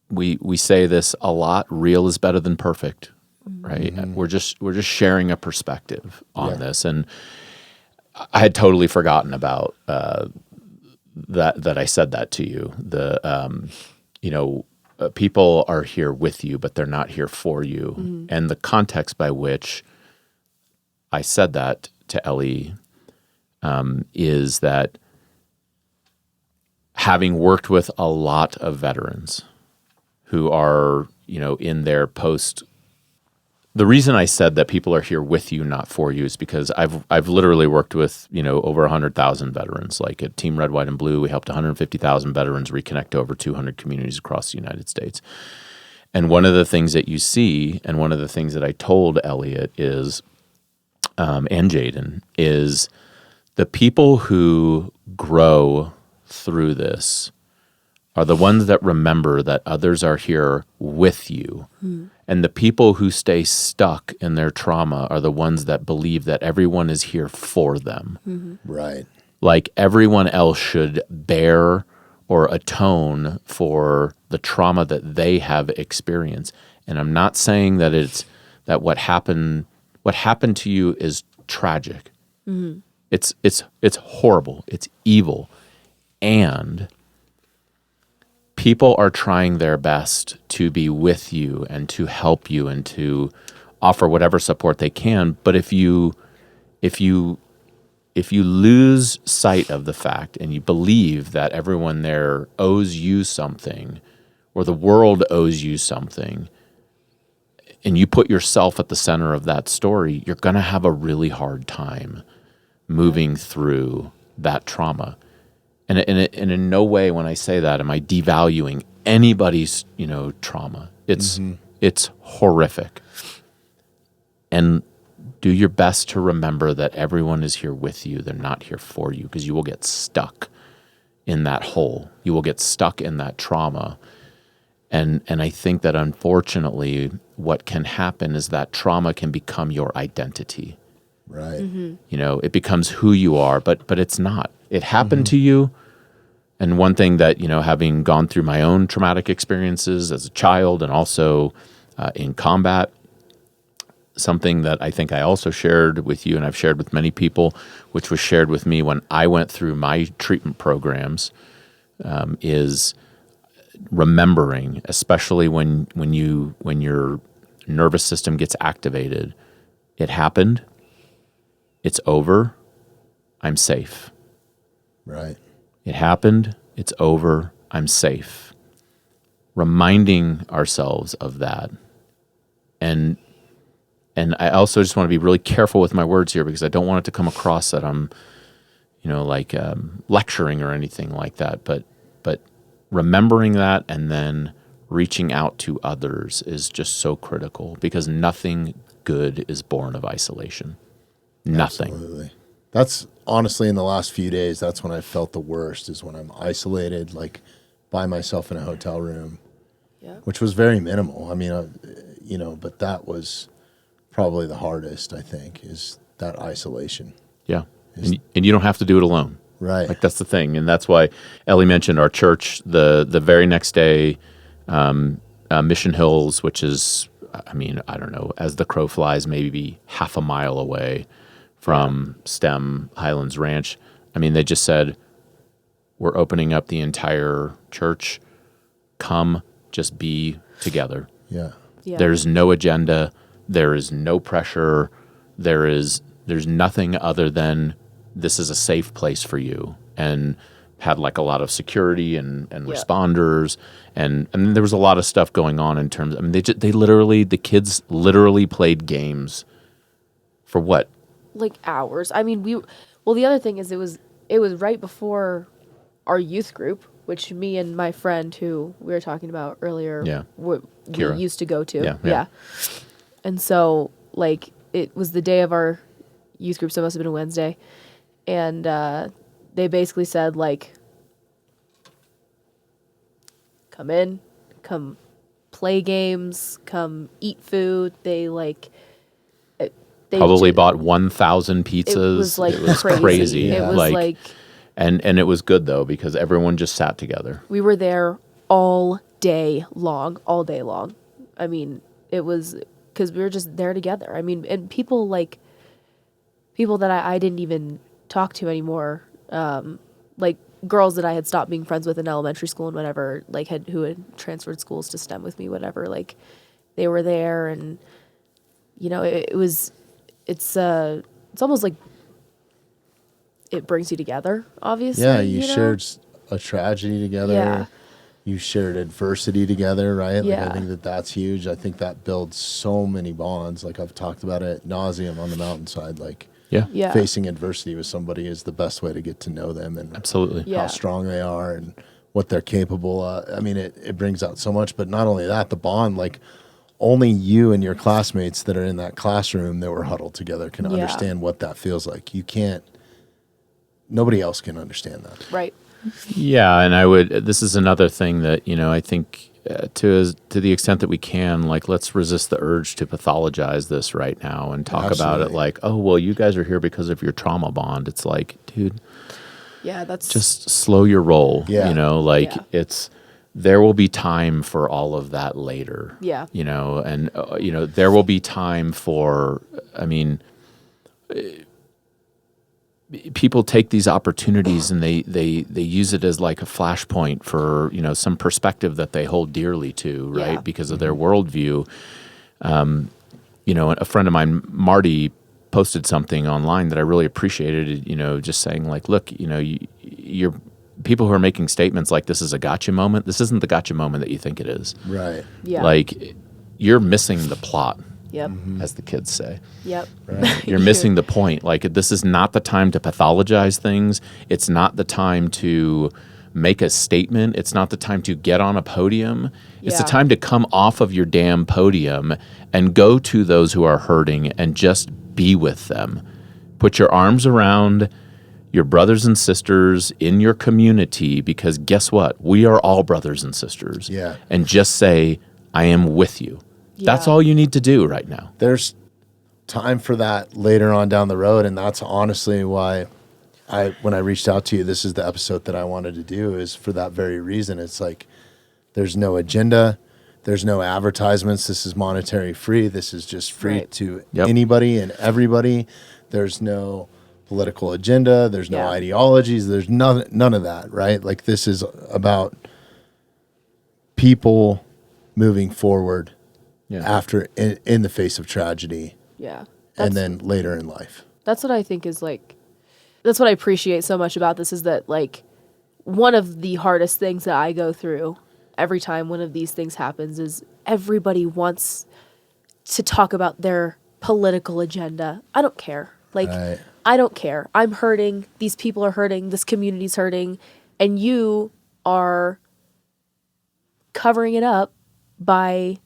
we say this a lot. Real is better than perfect, right? We're just sharing a perspective on this, and I had totally forgotten about that I said that to you. People are here with you, but they're not here for you, and the context by which I said that to Ellie is that having worked with a lot of veterans who are, in their post. The reason I said that people are here with you, not for you, is because I've literally worked with, over 100,000 veterans. Like at Team Red, White, and Blue, we helped 150,000 veterans reconnect to over 200 communities across the United States. And one of the things that you see, and one of the things that I told Elliot is, and Jaden, is the people who grow through this are the ones that remember that others are here with you. And the people who stay stuck in their trauma are the ones that believe that everyone is here for them. Right. Like everyone else should bear or atone for the trauma that they have experienced. And I'm not saying that what happened to you is tragic. It's horrible. It's evil. And people are trying their best to be with you and to help you and to offer whatever support they can. But if you lose sight of the fact and you believe that everyone there owes you something or the world owes you something, and you put yourself at the center of that story, you're going to have a really hard time moving through that trauma. And in no way when I say that am I devaluing anybody's, trauma. It's horrific. And do your best to remember that everyone is here with you. They're not here for you, because you will get stuck in that hole. You will get stuck in that trauma. And I think that unfortunately what can happen is that trauma can become your identity. Right. It becomes who you are, but it's not. It happened to you. And one thing that, having gone through my own traumatic experiences as a child and also in combat, something that I think I also shared with you and I've shared with many people, which was shared with me when I went through my treatment programs, is remembering, especially when your nervous system gets activated, it happened, it's over, I'm safe. Right. It happened, it's over, I'm safe. Reminding ourselves of that and And I also just want to be really careful with my words here because I don't want it to come across that I'm, like lecturing or anything like that. But remembering that and then reaching out to others is just so critical because nothing good is born of isolation. Nothing. Absolutely. That's honestly in the last few days, that's when I felt the worst is when I'm isolated, like by myself in a hotel room, which was very minimal. I mean, but that was probably the hardest, I think, is that isolation. Yeah. And you don't have to do it alone. Right. Like that's the thing. And that's why Ellie mentioned our church the very next day, Mission Hills, which is, I mean, I don't know, as the crow flies, maybe half a mile away from STEM Highlands Ranch. I mean, they just said, we're opening up the entire church. Come, just be together. Yeah. There's no agenda. There is no pressure. There's nothing other than this is a safe place for you. And had like a lot of security and responders. And there was a lot of stuff going on in terms, I mean, the kids literally played games for what? Like hours. I mean, the other thing is it was right before our youth group, which me and my friend who we were talking about earlier, we used to go to. Yeah. And so like it was the day of our youth group, so it must have been a Wednesday. And they basically said like, come in, come play games, come eat food. They probably bought 1,000 pizzas. It was like it was crazy. Yeah. It was like and it was good though because everyone just sat together. We were there all day long. I mean, it was because we were just there together. I mean, and people that I didn't even talk to anymore, like girls that I had stopped being friends with in elementary school and whatever, like who had transferred schools to STEM with me, whatever, like they were there. And it's almost like it brings you together, obviously. Yeah, you shared a tragedy together. Yeah. You shared adversity together, right? Yeah. Like I think that's huge. I think that builds so many bonds. Like I've talked about it ad nauseum on the mountainside. Like Yeah. facing adversity with somebody is the best way to get to know them and Absolutely. how strong they are and what they're capable of. I mean, it brings out so much. But not only that, the bond, like only you and your classmates that are in that classroom that were huddled together can understand what that feels like. Nobody else can understand that. Right. Yeah, and this is another thing that, I think to the extent that we can, like, let's resist the urge to pathologize this right now and talk about it like, oh, well, you guys are here because of your trauma bond. It's like, dude, that's just slow your roll. Yeah. There will be time for all of that later. Yeah. And, there will be time for, I mean, people take these opportunities and they use it as like a flashpoint for, some perspective that they hold dearly to, right? Yeah. Because of their worldview. A friend of mine, Marty, posted something online that I really appreciated, just saying like, look, you're people who are making statements like this is a gotcha moment. This isn't the gotcha moment that you think it is. Right. Yeah. Like you're missing the plot. Yep. As the kids say. Yep. Right. You're missing the point. Like this is not the time to pathologize things. It's not the time to make a statement. It's not the time to get on a podium. It's the time to come off of your damn podium and go to those who are hurting and just be with them. Put your arms around your brothers and sisters in your community because guess what? We are all brothers and sisters. Yeah. And just say, I am with you. Yeah. That's all you need to do right now. There's time for that later on down the road, and that's honestly why when I reached out to you, this is the episode that I wanted to do, is for that very reason. It's like there's no agenda, there's no advertisements, this is monetary free, this is just free to anybody and everybody. There's no political agenda, there's no ideologies, there's none of that, right? Like this is about people moving forward after in the face of tragedy. Yeah. And then later in life. That's what I think is like, that's what I appreciate so much about this is that like one of the hardest things that I go through every time one of these things happens is everybody wants to talk about their political agenda. I don't care. Like, Right. I don't care. I'm hurting. These people are hurting. This community's hurting. And you are covering it up by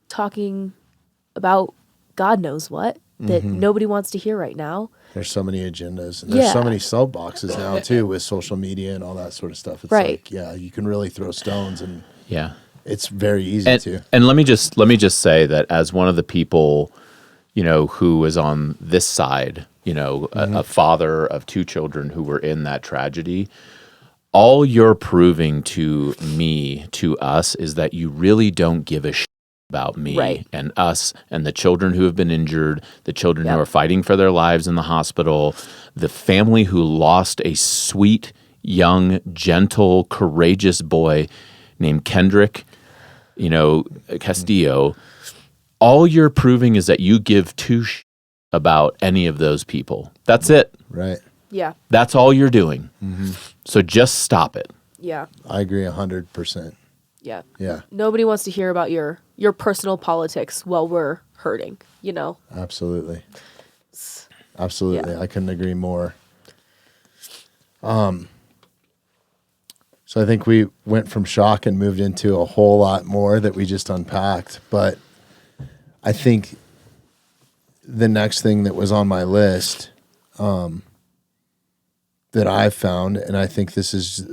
talking about God knows what that nobody wants to hear right now. There's so many agendas. And there's so Yeah. many soapboxes now too with social media and all that sort of stuff. It's Right. like, yeah, you can really throw stones, and Yeah. it's very easy to. And let me just say that as one of the people, who is on this side, a father of 2 children who were in that tragedy, all you're proving to me, to us, is that you really don't give a shit about me Right. and us and the children who have been injured, the children who Yep. are fighting for their lives in the hospital, the family who lost a sweet, young, gentle, courageous boy named Kendrick, Castillo. All you're proving is that you give 2 shits about any of those people. That's it. Right. Yeah. That's all you're doing. So just stop it. Yeah. I agree 100%. Yeah. Yeah, Nobody wants to hear about your personal politics while we're hurting, absolutely. Absolutely. Yeah. I couldn't agree more. So I think we went from shock and moved into a whole lot more that we just unpacked. But I think the next thing that was on my list that I found, and I think this is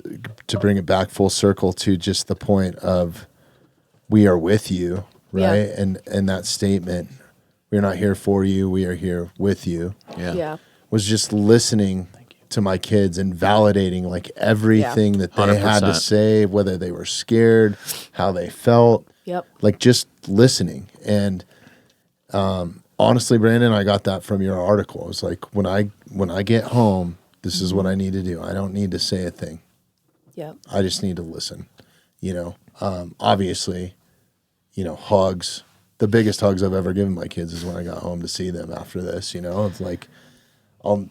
to bring it back full circle to just the point of we are with you, right? Yeah. And that statement, we're not here for you, we are here with you, Yeah. was just listening to my kids and validating like everything that they had to 100%. say, whether they were scared, how they felt, Yep. like just listening. And honestly, Brandon, I got that from your article. It was like, when I get home, this is what I need to do. I don't need to say a thing. Yep. I just need to listen. Obviously, hugs. The biggest hugs I've ever given my kids is when I got home to see them after this. It's like, I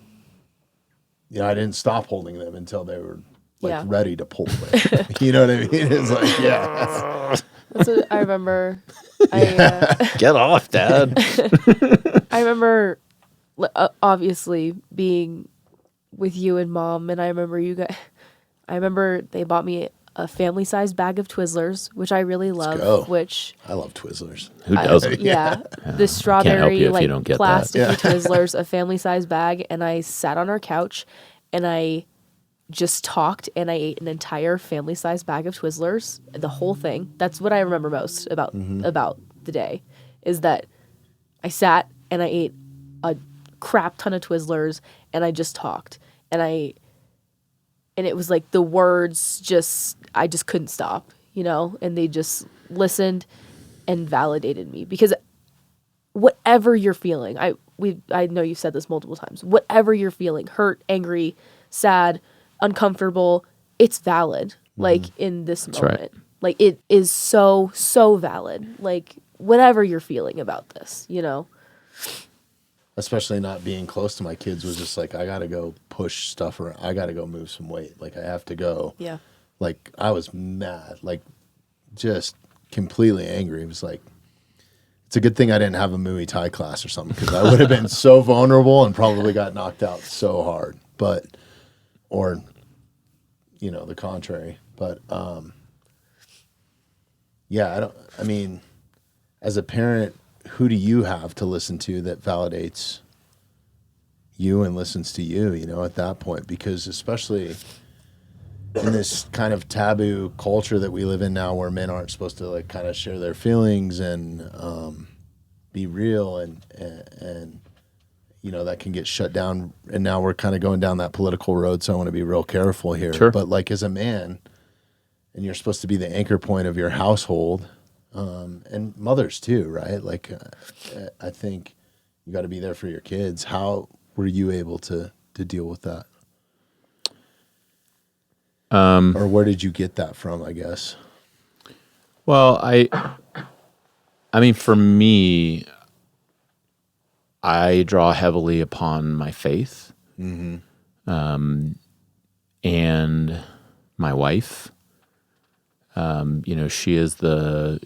didn't stop holding them until they were like Yeah. ready to pull away. You know what I mean? It's like, yeah. That's what I remember. Get off, Dad. I remember obviously being with you and Mom, and I remember I remember they bought me a family-sized bag of Twizzlers, which I really love. go. Which I love Twizzlers. Who doesn't? yeah, the help strawberry you if like you don't get that. plasticky Twizzlers, a family-sized bag, and I sat on our couch and I just talked and I ate an entire family-sized bag of Twizzlers, the whole thing. That's what I remember most about the day, is that I sat and I ate a crap ton of Twizzlers and I just talked and it was like the words I just couldn't stop, and they just listened and validated me, because whatever you're feeling, I know you've said this multiple times, whatever you're feeling, hurt, angry, sad, uncomfortable, it's valid. Like in this moment, right. like it is so valid. Like whatever you're feeling about this, Especially not being close to my kids was just like, I got to go push stuff around. I got to go move some weight. Like I have to go. Yeah. Like I was mad, like just completely angry. It was like, it's a good thing I didn't have a Muay Thai class or something, because I would have been so vulnerable and probably got knocked out so hard. Or the contrary. But as a parent, who do you have to listen to that validates you and listens to you, at that point? Because especially in this kind of taboo culture that we live in now, where men aren't supposed to like kind of share their feelings and be real, and that can get shut down. And now we're kind of going down that political road, so I want to be real careful here. Sure. But like as a man, and you're supposed to be the anchor point of your household, and mothers too, right? Like I think you got to be there for your kids. How were you able to deal with that? Or where did you get that from, I guess? Well, I mean, for me, I draw heavily upon my faith, and my wife. She is the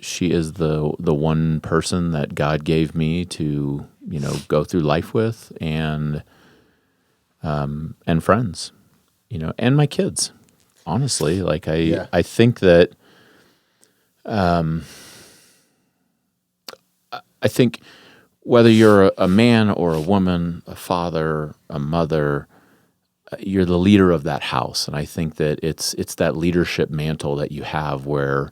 one person that God gave me to go through life with, and friends, and my kids. Honestly, like I think that I think whether you're a man or a woman, a father, a mother, you're the leader of that house, and I think that it's that leadership mantle that you have where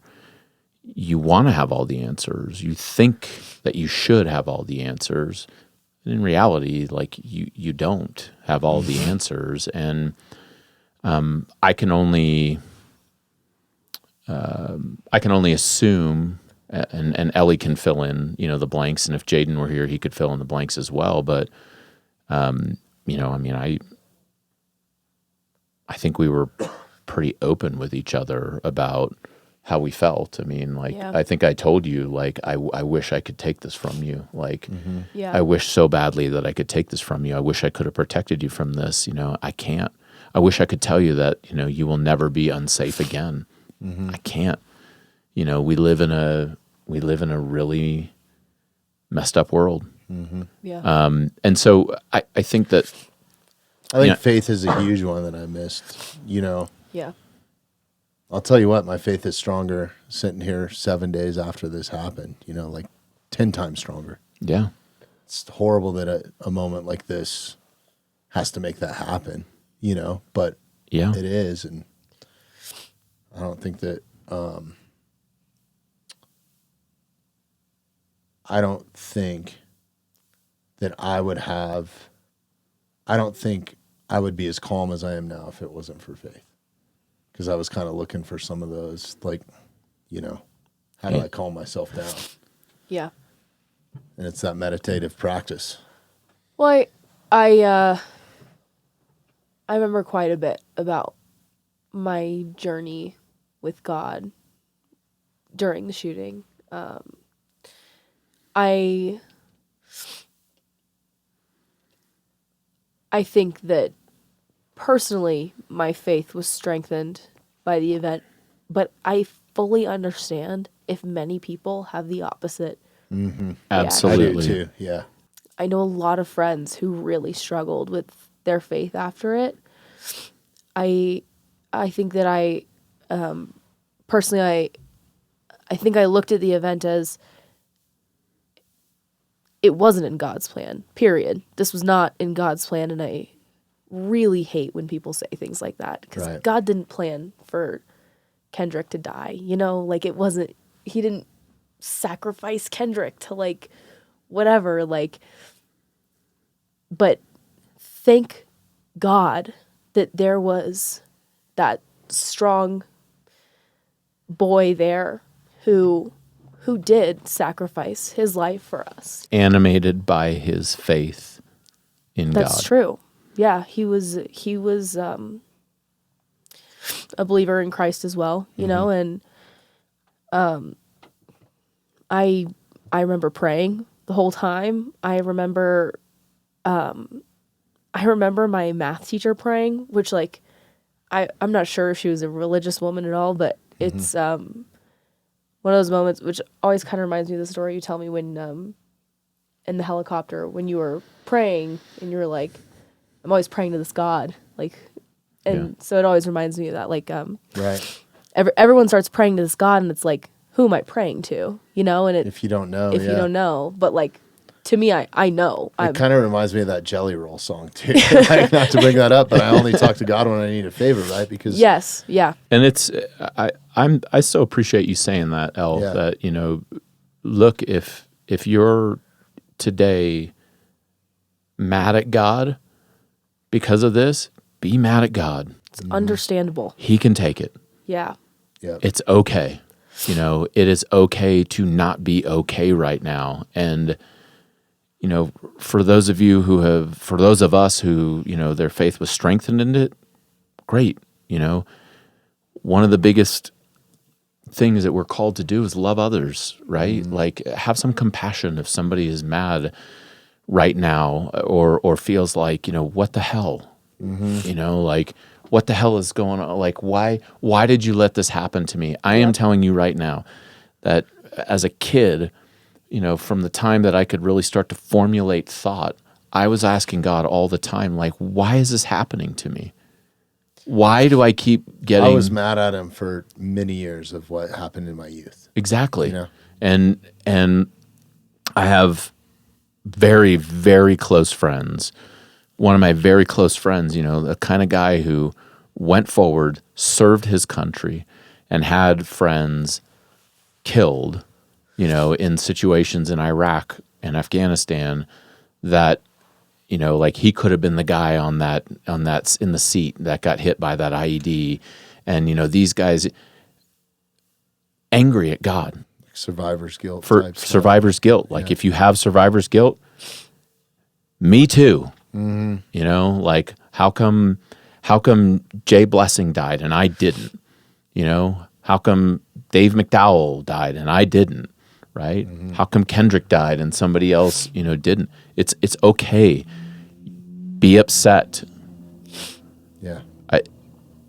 you want to have all the answers. You think that you should have all the answers. And in reality, like you don't have all the answers, and I can only assume, and Ellie can fill in, the blanks, and if Jaden were here, he could fill in the blanks as well. But I think we were pretty open with each other about how we felt. I mean, I think I told you, like, I wish I could take this from you. Like, I wish so badly that I could take this from you. I wish I could have protected you from this. I can't. I wish I could tell you that, you will never be unsafe again. I can't. We live in a really messed up world. Yeah. And so I think that I think faith is a huge one that I missed, Yeah. I'll tell you what, my faith is stronger sitting here 7 days after this happened, like 10 times stronger. Yeah. It's horrible that a moment like this has to make that happen, but it is. And I don't think that, I don't think I would be as calm as I am now if it wasn't for faith. Because I was kind of looking for some of those, like, how do I calm myself down? Yeah. And it's that meditative practice. Well, I remember quite a bit about my journey with God during the shooting. I think that personally my faith was strengthened by the event, but I fully understand if many people have the opposite. Absolutely. I do too, yeah. I know a lot of friends who really struggled with their faith after it. I think that I personally think I looked at the event as it wasn't in God's plan, period. This was not in God's plan, and I really hate when people say things like that, because God didn't plan for Kendrick to die. Like, it wasn't, he didn't sacrifice Kendrick to, like, whatever, like, but thank God that there was that strong boy there who did sacrifice his life for us. Animated by his faith in God. That's true. Yeah, he was a believer in Christ as well, and I remember praying the whole time. I remember my math teacher praying, which, like, I'm not sure if she was a religious woman at all, but it's one of those moments which always kind of reminds me of the story you tell me when in the helicopter when you were praying and you were like, I'm always praying to this God, like, and so it always reminds me of that, like, right. Everyone starts praying to this God, and it's like, who am I praying to? And if you don't know, you don't know, but, like, to me, I know. It kind of reminds me of that Jelly Roll song too. Like, not to bring that up, but I only talk to God when I need a favor, right? Because yes, yeah, and it's I so appreciate you saying that, El. Yeah. That look, if you're today mad at God because of this, be mad at God. it's understandable. He can take it. Yeah, It's okay. It is okay to not be okay right now. And, for those of us who, their faith was strengthened in it, great. One of the biggest things that we're called to do is love others, right? Like, have some compassion if somebody is mad right now or feels like, what the hell? Like, what the hell is going on? Like, why did you let this happen to me? I am telling you right now that as a kid, from the time that I could really start to formulate thought, I was asking God all the time, like, why is this happening to me? Why do I keep getting... I was mad at him for many years of what happened in my youth. Exactly. And I have very, very close friends. One of my very close friends, the kind of guy who went forward, served his country, and had friends killed, in situations in Iraq and Afghanistan that, like he could have been the guy on that in the seat that got hit by that IED. And, these guys angry at God. Survivor's guilt. For survivor's guilt. Like if you have survivor's guilt, me too. Mm-hmm. Like how come Jay Blessing died and I didn't? How come Dave McDowell died and I didn't? Right? Mm-hmm. How come Kendrick died and somebody else, didn't? It's okay. Be upset. Yeah.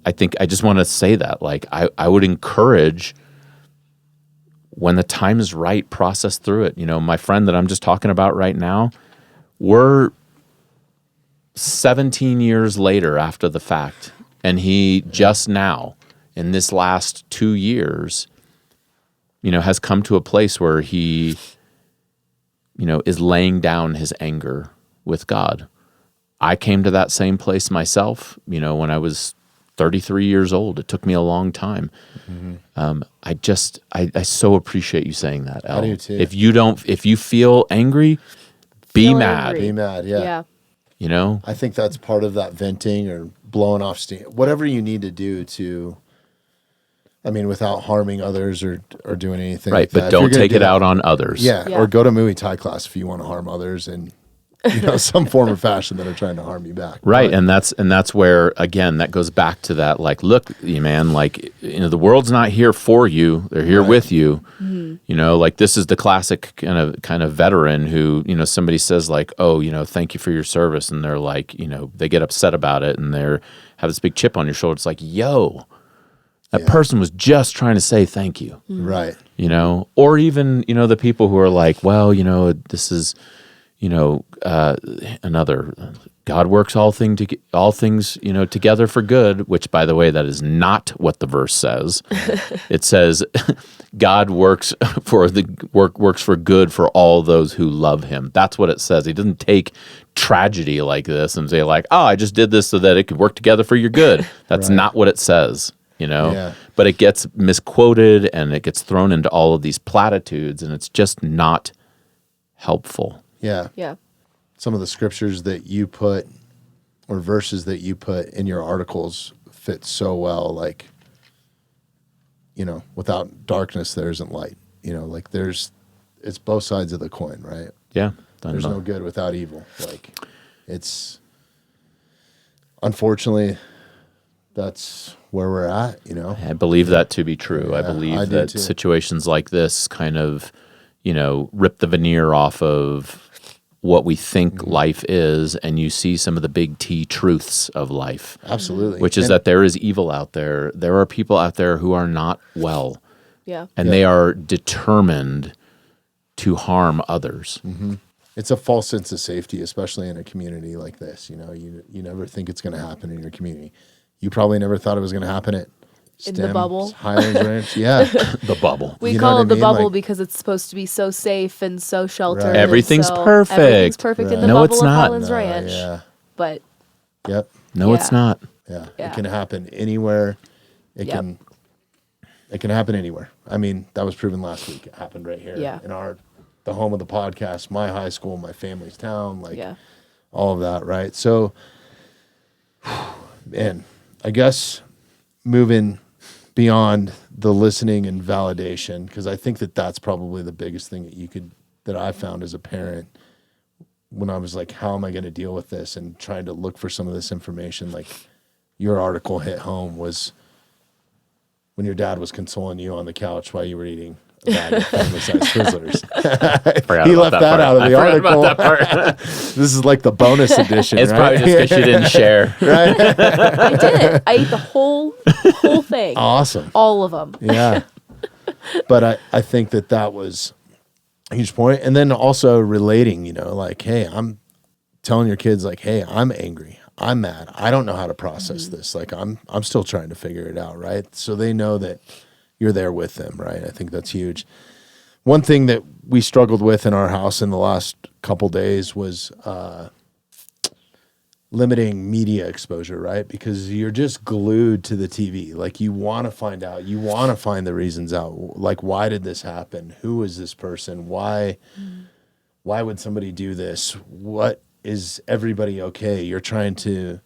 I think I just want to say that. Like I would encourage, when the time is right, process through it. My friend that I'm just talking about right now, we're 17 years later after the fact, and he just now, in this last 2 years, has come to a place where he, is laying down his anger with God. I came to that same place myself, when I was 33 years old. It took me a long time. Mm-hmm. I so appreciate you saying that, El. I do too. If you feel angry, be mad. Angry. Be mad, yeah. I think that's part of that venting or blowing off steam. Whatever you need to do to, without harming others or doing anything. Right, like but that. don't take it out on others. Yeah, or go to Muay Thai class if you want to harm others and some form or fashion that are trying to harm you back. Right, but, and that's where, again, that goes back to that, like, look, man, like, the world's not here for you; they're here with you. Mm-hmm. Like this is the classic kind of veteran who, somebody says like, oh, thank you for your service, and they're like, they get upset about it, and they're have this big chip on your shoulder. It's like, yo, that person was just trying to say thank you, right? Or even the people who are like, well, this is. Another, God works all things together for good, which, by the way, that is not what the verse says. It says God works for good for all those who love him. That's what it says. He doesn't take tragedy like this and say like, oh, I just did this so that it could work together for your good. That's not what it says, but it gets misquoted and it gets thrown into all of these platitudes, and it's just not helpful. Yeah. Some of the scriptures that you put or verses that you put in your articles fit so well. Like, without darkness, there isn't light. Like it's both sides of the coin, right? Yeah. There's no good without evil. Like it's, unfortunately, that's where we're at, I believe that to be true. Yeah, I believe I that situations like this kind of, rip the veneer off of what we think life is, and you see some of the big T truths of life. Absolutely. Which is that there is evil out there. There are people out there who are not well. Yeah. And they are determined to harm others. Mm-hmm. It's a false sense of safety, especially in a community like this. You never think it's going to happen in your community. You probably never thought it was going to happen at in the bubble. Highlands Ranch. Yeah. The bubble. We call it the bubble because it's supposed to be so safe and so sheltered. Right. Everything's perfect. Everything's perfect in the No, bubble it's of not. Highlands Ranch. Yeah. But Yep. No, it's not. Yeah. Yeah. It can happen anywhere. It can happen anywhere. That was proven last week. It happened right here in the home of the podcast, my high school, my family's town, all of that, right? So, man, I guess moving beyond the listening and validation, because I think that that's probably the biggest thing that I found as a parent when I was like, how am I going to deal with this, and trying to look for some of this information. Like your article hit home was when your dad was consoling you on the couch while you were eating a bag of family-sized Twizzlers. He left that out of the article. This is like the bonus edition. It's right? probably just because you didn't share. Right? I did. I ate the whole thing. Awesome. All of them. Yeah. But I think that was Huge point. And then also relating, like, hey, I'm telling your kids, like, hey, I'm angry. I'm mad. I don't know how to process this. Like, I'm still trying to figure it out, right? So they know that you're there with them, right? I think that's huge. One thing that we struggled with in our house in the last couple days was limiting media exposure, right? Because you're just glued to the TV. Like, you want to find out, you want to find the reasons out. Like, why did this happen? Who is this person? Why would somebody do this? What is everybody okay? You're trying to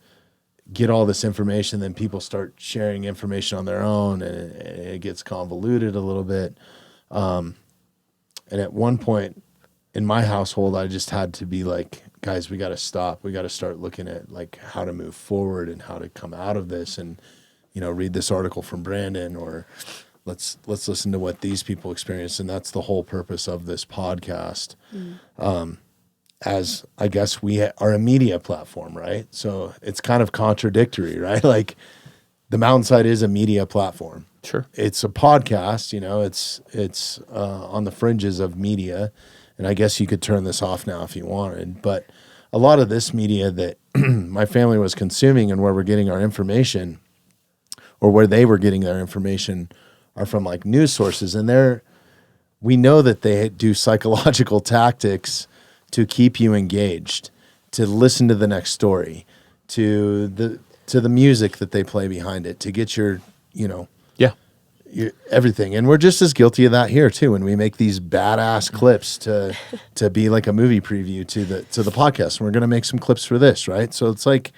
get all this information, then people start sharing information on their own, and it gets convoluted a little bit. And at one point in my household, I just had to be like, guys, we got to stop. We got to start looking at like how to move forward and how to come out of this, and read this article from Brandon, or let's listen to what these people experience. And that's the whole purpose of this podcast. As I guess we are a media platform, right? So it's kind of contradictory, right? Like, the Mountainside is a media platform. Sure. It's a podcast, it's on the fringes of media. And I guess you could turn this off now if you wanted. But a lot of this media that my family was consuming and where we're getting our information, or where they were getting their information, are from like news sources. And we know that they do psychological tactics to keep you engaged, to listen to the next story, to the music that they play behind it, to get your everything. And we're just as guilty of that here too, when we make these badass clips to be like a movie preview to the podcast. And we're going to make some clips for this, right? So it's like,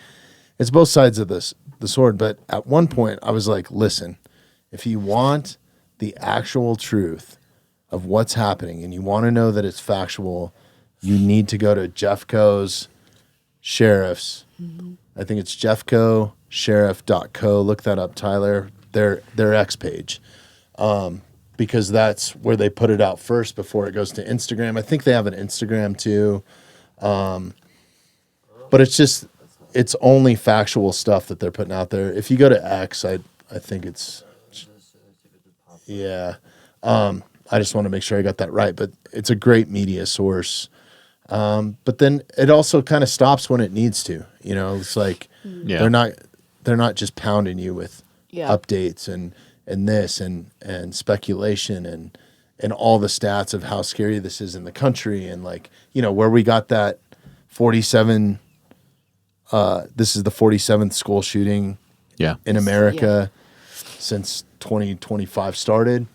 it's both sides of the sword. But at one point I was like, listen, if you want the actual truth of what's happening and you want to know that it's factual, you need to go to Jeffco's Sheriff's. I think it's jeffcosheriff.co. Look that up, Tyler. Their X page, because that's where they put it out first before it goes to Instagram. I think they have an Instagram too, but it's only factual stuff that they're putting out there. If you go to X, I think it's I just want to make sure I got that right, but it's a great media source. But then it also kind of stops when it needs to. It's like they're not just pounding you with updates and this and speculation and all the stats of how scary this is in the country, and like where we got that 47. This is the 47th school shooting in America since 2025 started.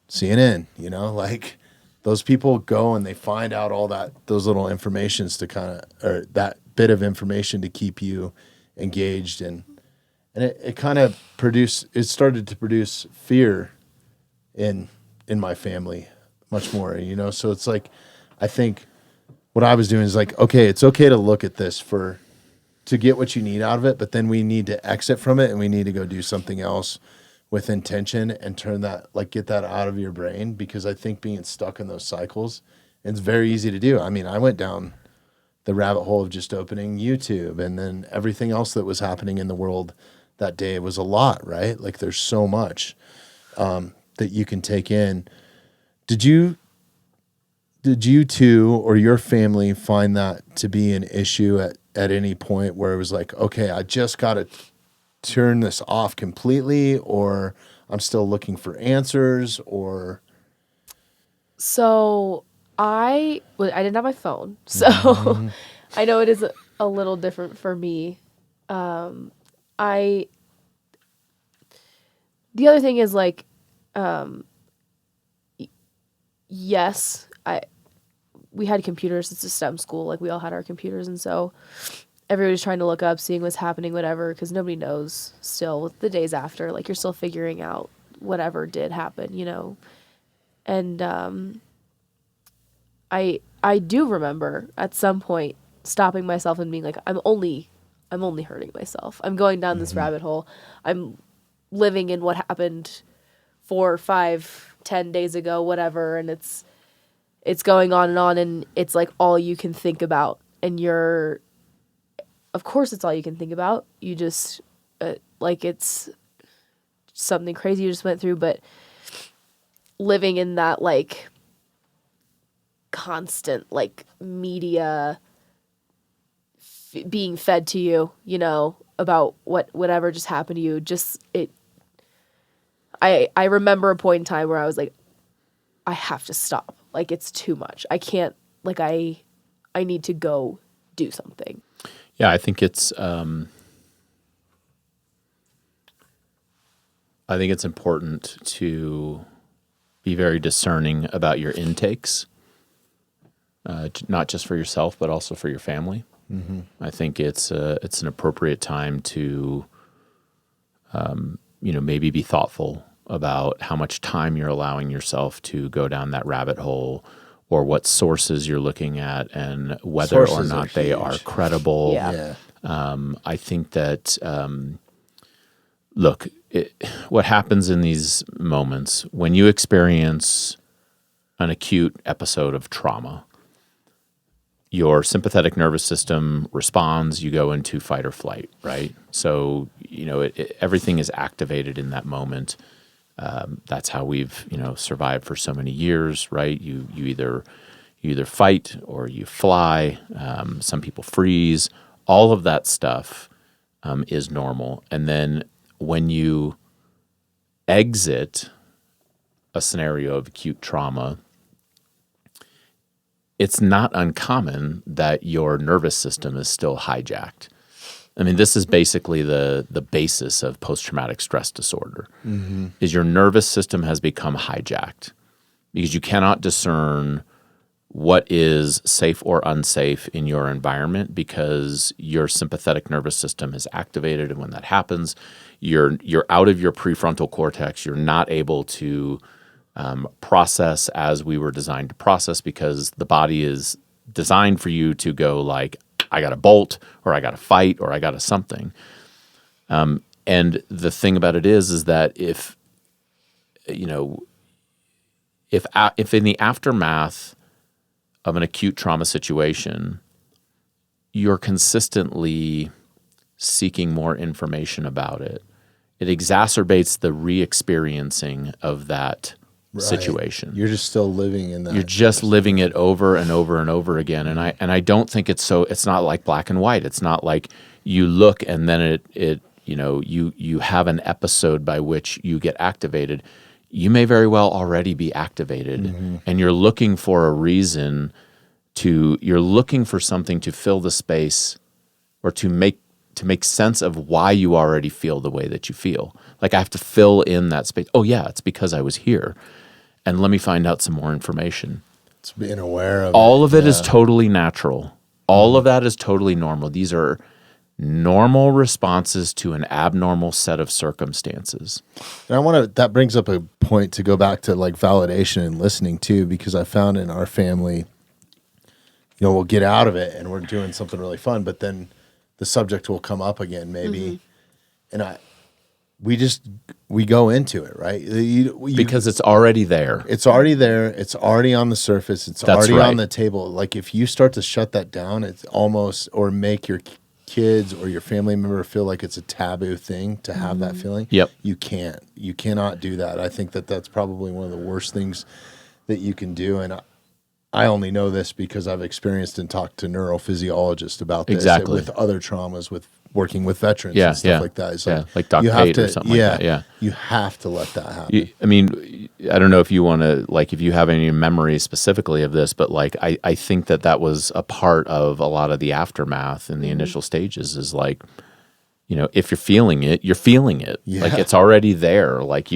CNN, like. Those people go and they find out all those little informations or that bit of information to keep you engaged. And it kind of started to produce fear in my family much more, So it's like, I think what I was doing is like, okay, it's okay to look at this to get what you need out of it, but then we need to exit from it and we need to go do something else with intention and get that out of your brain, because I think being stuck in those cycles, it's very easy to do. I mean, I went down the rabbit hole of just opening YouTube, and then everything else that was happening in the world that day was a lot, right? Like, there's so much that you can take in. Did you too, or your family, find that to be an issue at any point where it was like, okay, I just got to turn this off completely, or I'm still looking for answers, or? So I didn't have my phone, so I know it is a little different for me. The other thing is like, yes, we had computers. It's a STEM school. Like, we all had our computers, and so everybody's trying to look up, seeing what's happening, whatever, because nobody knows still the days after. Like, you're still figuring out whatever did happen, And I do remember at some point stopping myself and being like, I'm only hurting myself. I'm going down this rabbit hole. I'm living in what happened 4, 5, 10 days ago, whatever, and it's going on, and it's like all you can think about, and of course it's all you can think about. You just like, it's something crazy you just went through, but living in that like constant like media being fed to you, about whatever just happened to you. I remember a point in time where I was like, I have to stop. Like, it's too much. I can't, like, I need to go do something. Yeah, I think it's important to be very discerning about your intakes, not just for yourself, but also for your family. Mm-hmm. I think it's an appropriate time to, maybe be thoughtful about how much time you're allowing yourself to go down that rabbit hole, or what sources you're looking at, and whether Sources or not are they huge. are credible. Yeah. I think that, what happens in these moments when you experience an acute episode of trauma, your sympathetic nervous system responds, you go into fight or flight, right? So, everything is activated in that moment. That's how we've, survived for so many years, right? You either fight or you fly. Some people freeze. All of that stuff is normal. And then when you exit a scenario of acute trauma, it's not uncommon that your nervous system is still hijacked. I mean, this is basically the basis of post-traumatic stress disorder, is your nervous system has become hijacked because you cannot discern what is safe or unsafe in your environment because your sympathetic nervous system is activated. And when that happens, you're out of your prefrontal cortex. You're not able to process as we were designed to process, because the body is designed for you to go like, I got to bolt, or I got to fight, or I got to something. And the thing about it is that if in the aftermath of an acute trauma situation, you're consistently seeking more information about it, it exacerbates the re-experiencing of that situation. You're just still living in that. You're just living it over and over and over again. And I don't think it's not like black and white. It's not like you look and then you have an episode by which you get activated. You may very well already be activated, and you're looking for a reason you're looking for something to fill the space, or to make sense of why you already feel the way that you feel. Like, I have to fill in that space. Oh yeah, it's because I was here. And let me find out some more information. It's being aware of all of it is totally natural. All of that is totally normal. These are normal responses to an abnormal set of circumstances. And that brings up a point to go back to like validation and listening too, because I found in our family, we'll get out of it and we're doing something really fun, but then the subject will come up again maybe. And we go into it, right? Because it's already there. It's already there. It's already on the surface. It's That's already right. on the table. Like, if you start to shut that down, it's almost, or make your kids or your family member feel like it's a taboo thing to have that feeling. Yep. You cannot do that. I think that's probably one of the worst things that you can do. And I only know this because I've experienced and talked to neurophysiologists about this. Exactly. With other traumas, with working with veterans Yeah, and stuff yeah. like that. It's Yeah, like Doc you have Pate or to, something like that, yeah. You have to let that happen. I mean, I don't know if you want to, like, if you have any memories specifically of this, but like, I think that was a part of a lot of the aftermath in the initial stages, is like, if you're feeling it, you're feeling it. Yeah. Like, it's already there. Like,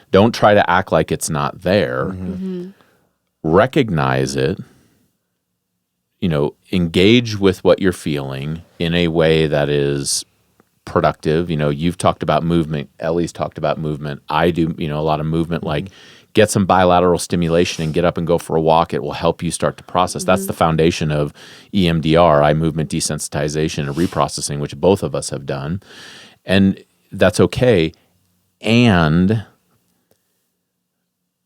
don't try to act like it's not there. Recognize it, engage with what you're feeling in a way that is productive. You've talked about movement. Ellie's talked about movement. I do, a lot of movement, like get some bilateral stimulation and get up and go for a walk. It will help you start to process. That's the foundation of EMDR, eye movement desensitization and reprocessing, which both of us have done. And that's okay. And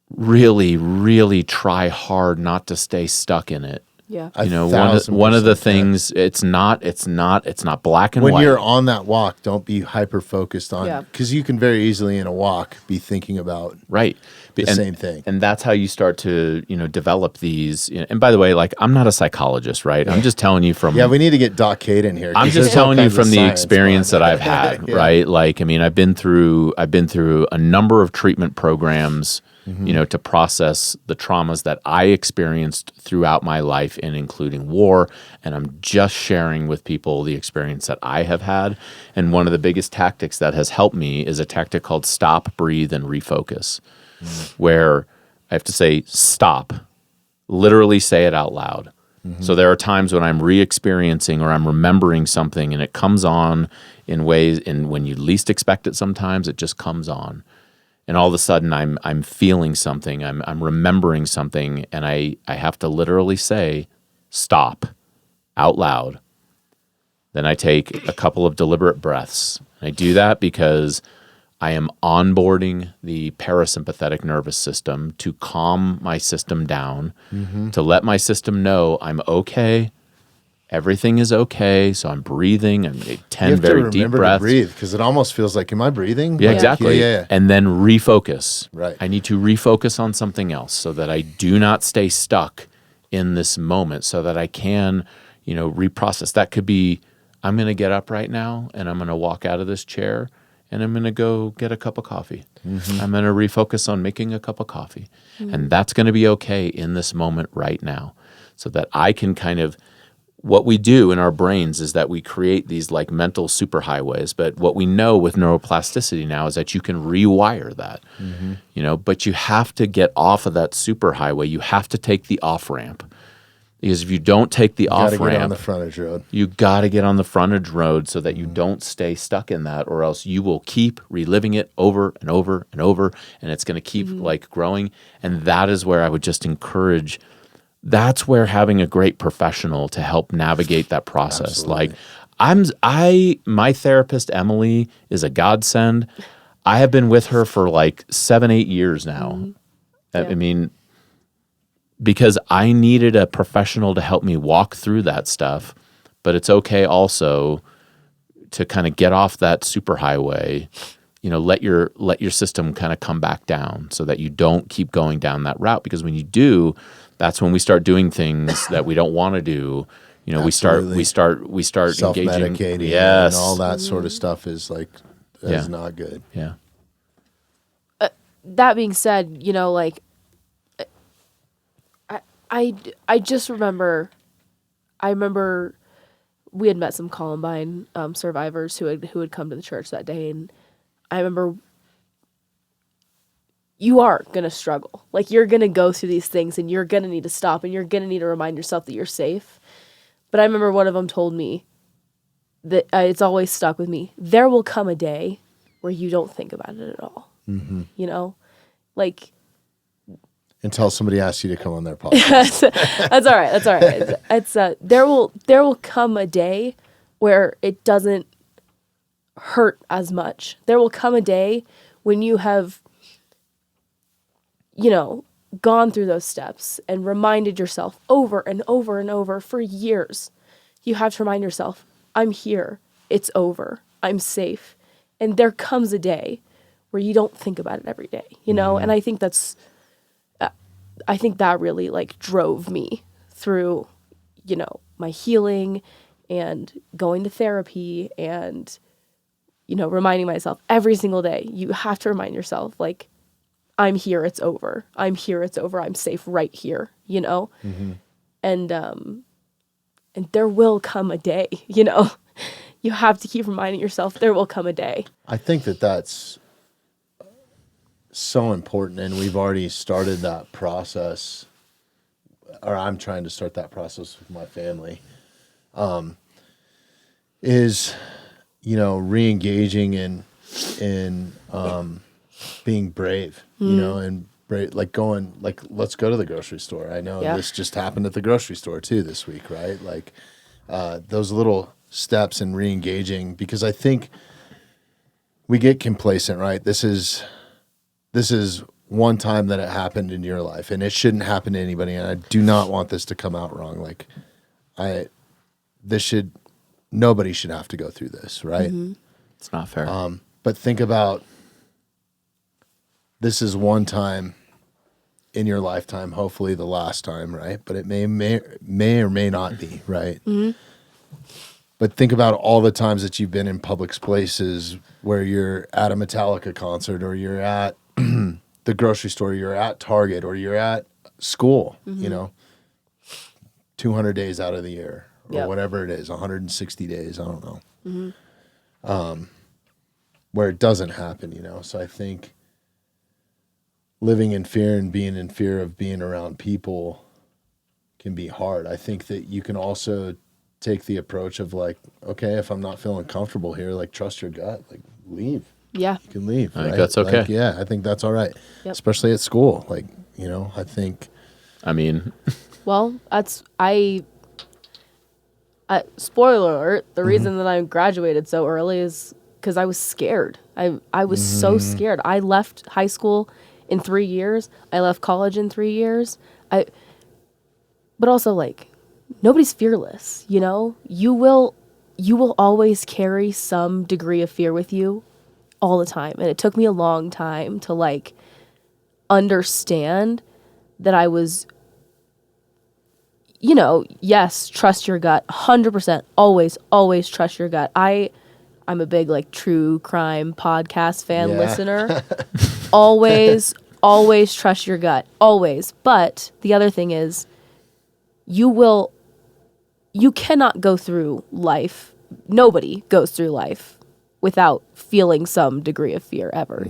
really, really try hard not to stay stuck in it. Yeah. I You know, one of the things, it's not black and when white. you're on that walk, don't be hyper focused on, Yeah. because you can very easily in a walk be thinking about Right. the same thing. And that's how you start to, develop these. And by the way, like, I'm not a psychologist, right? I'm just telling you from. Yeah, we need to get Doc Cade in here. I'm 'cause just there's all telling you kinds of from the science experience that behind I've it. had, Yeah. right? Like, I mean, I've been through a number of treatment programs, to process the traumas that I experienced throughout my life, and including war. And I'm just sharing with people the experience that I have had. And one of the biggest tactics that has helped me is a tactic called stop, breathe, and refocus, where I have to say stop, literally say it out loud. So there are times when I'm re-experiencing or I'm remembering something, and it comes on in ways, and when you least expect it, sometimes it just comes on. And all of a sudden I'm feeling something, I'm remembering something, and I have to literally say stop out loud. Then I take a couple of deliberate breaths. And I do that because I am onboarding the parasympathetic nervous system to calm my system down, to let my system know I'm okay. Everything is okay. So I'm breathing. I'm 10 very deep breaths. To breathe, because it almost feels like, am I breathing? Yeah, Like, exactly. Yeah. And then refocus. Right. I need to refocus on something else so that I do not stay stuck in this moment, so that I can, reprocess. That could be, I'm going to get up right now and I'm going to walk out of this chair and I'm going to go get a cup of coffee. I'm going to refocus on making a cup of coffee. And that's going to be okay in this moment right now, so that I can kind of, what we do in our brains is that we create these like mental superhighways. But what we know with neuroplasticity now is that you can rewire that, but you have to get off of that superhighway. You have to take the off ramp, because if you don't take the off Get ramp, on the frontage road. you got to get on the frontage road so that you don't stay stuck in that, or else you will keep reliving it over and over and over, and it's going to keep like growing. And that is where I would just encourage. That's where having a great professional to help navigate that process. Absolutely. Like my therapist, Emily, is a godsend. I have been with her for like 7-8 years now. I mean, because I needed a professional to help me walk through that stuff, but it's okay also to kind of get off that superhighway, let your system kind of come back down, so that you don't keep going down that route. Because when you do, that's when we start doing things that we don't want to do. We start Self-medicating, engaging. Yes. and all that sort of stuff is like, Yeah. not good. Yeah. That being said, I just remember, we had met some Columbine survivors who had come to the church that day, and I remember, you are gonna struggle. Like, you're gonna go through these things, and you're gonna need to stop, and you're gonna need to remind yourself that you're safe. But I remember one of them told me that it's always stuck with me. There will come a day where you don't think about it at all. Like. Until somebody asks you to come on their podcast. That's all right. That's all right. It's there will come a day where it doesn't hurt as much. There will come a day when you have, gone through those steps and reminded yourself over and over and over for years. You have to remind yourself, I'm here. It's over. I'm safe. And there comes a day where you don't think about it every day, And I think that really like drove me through, my healing and going to therapy and, reminding myself every single day. You have to remind yourself, like, I'm here, it's over. I'm here, it's over. I'm safe right here, And there will come a day, You have to keep reminding yourself there will come a day. I think that's so important, and we've already started that process, or I'm trying to start that process with my family, is, re-engaging in being brave, and brave, like going, like, let's go to the grocery store. I know this just happened at the grocery store too this week, right? Like, those little steps in re-engaging, because I think we get complacent, right? This is one time that it happened in your life, and it shouldn't happen to anybody. And I do not want this to come out wrong. Like nobody should have to go through this, right? It's not fair. But think about, this is one time in your lifetime, hopefully the last time, right? But it may or may not be, right? But think about all the times that you've been in public places where you're at a Metallica concert, or you're at the grocery store, you're at Target, or you're at school, 200 days out of the year, or whatever it is, 160 days, I don't know. Where it doesn't happen, So I think living in fear and being in fear of being around people can be hard. I think that you can also take the approach of like, okay, if I'm not feeling comfortable here, like trust your gut, like leave. Yeah. You can leave. I think that's okay. Like, yeah, I think that's all right. Yep. Especially at school. Like, I think. I mean, Well, spoiler alert, the reason that I graduated so early is because I was scared. I was so scared. I left high school in 3 years. I left college in 3 years. But also, like, nobody's fearless, You will always carry some degree of fear with you all the time. And it took me a long time to, like, understand that I was, yes, trust your gut, 100%, always trust your gut. I'm a big, like, true crime podcast fan listener. Always trust your gut, always. But the other thing is, you cannot go through life, nobody goes through life without feeling some degree of fear ever,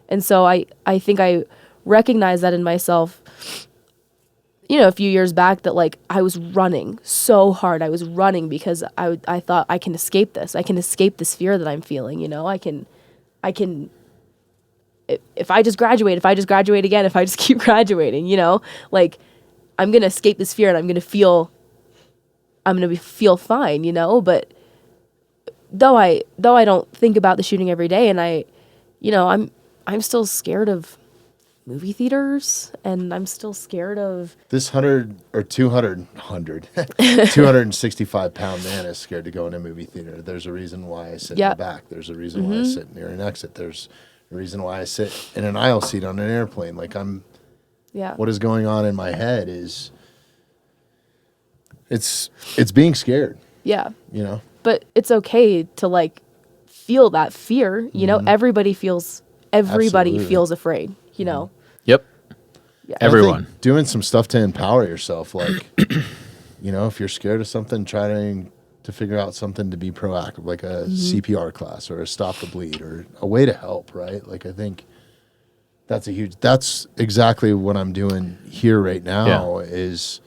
And so I think I recognized that in myself, a few years back, that like I was running so hard. I was running because I thought I can escape this. I can escape this fear that I'm feeling, I can if I just graduate again, if I just keep graduating, like I'm going to escape this fear and I'm going to feel fine, but though I don't think about the shooting every day, and I'm still scared of movie theaters, and I'm still scared of this 265 pound man is scared to go in a movie theater. There's a reason why I sit in the back. There's a reason why I sit near an exit. There's a reason why I sit in an aisle seat on an airplane. Like what is going on in my head is it's being scared. Yeah. But it's okay to like feel that fear, everybody feels afraid, Yep. Yeah. Everyone. Doing some stuff to empower yourself, like, if you're scared of something, trying to figure out something to be proactive, like a CPR class or a stop the bleed or a way to help, right? Like, I think that's exactly what I'm doing here right now is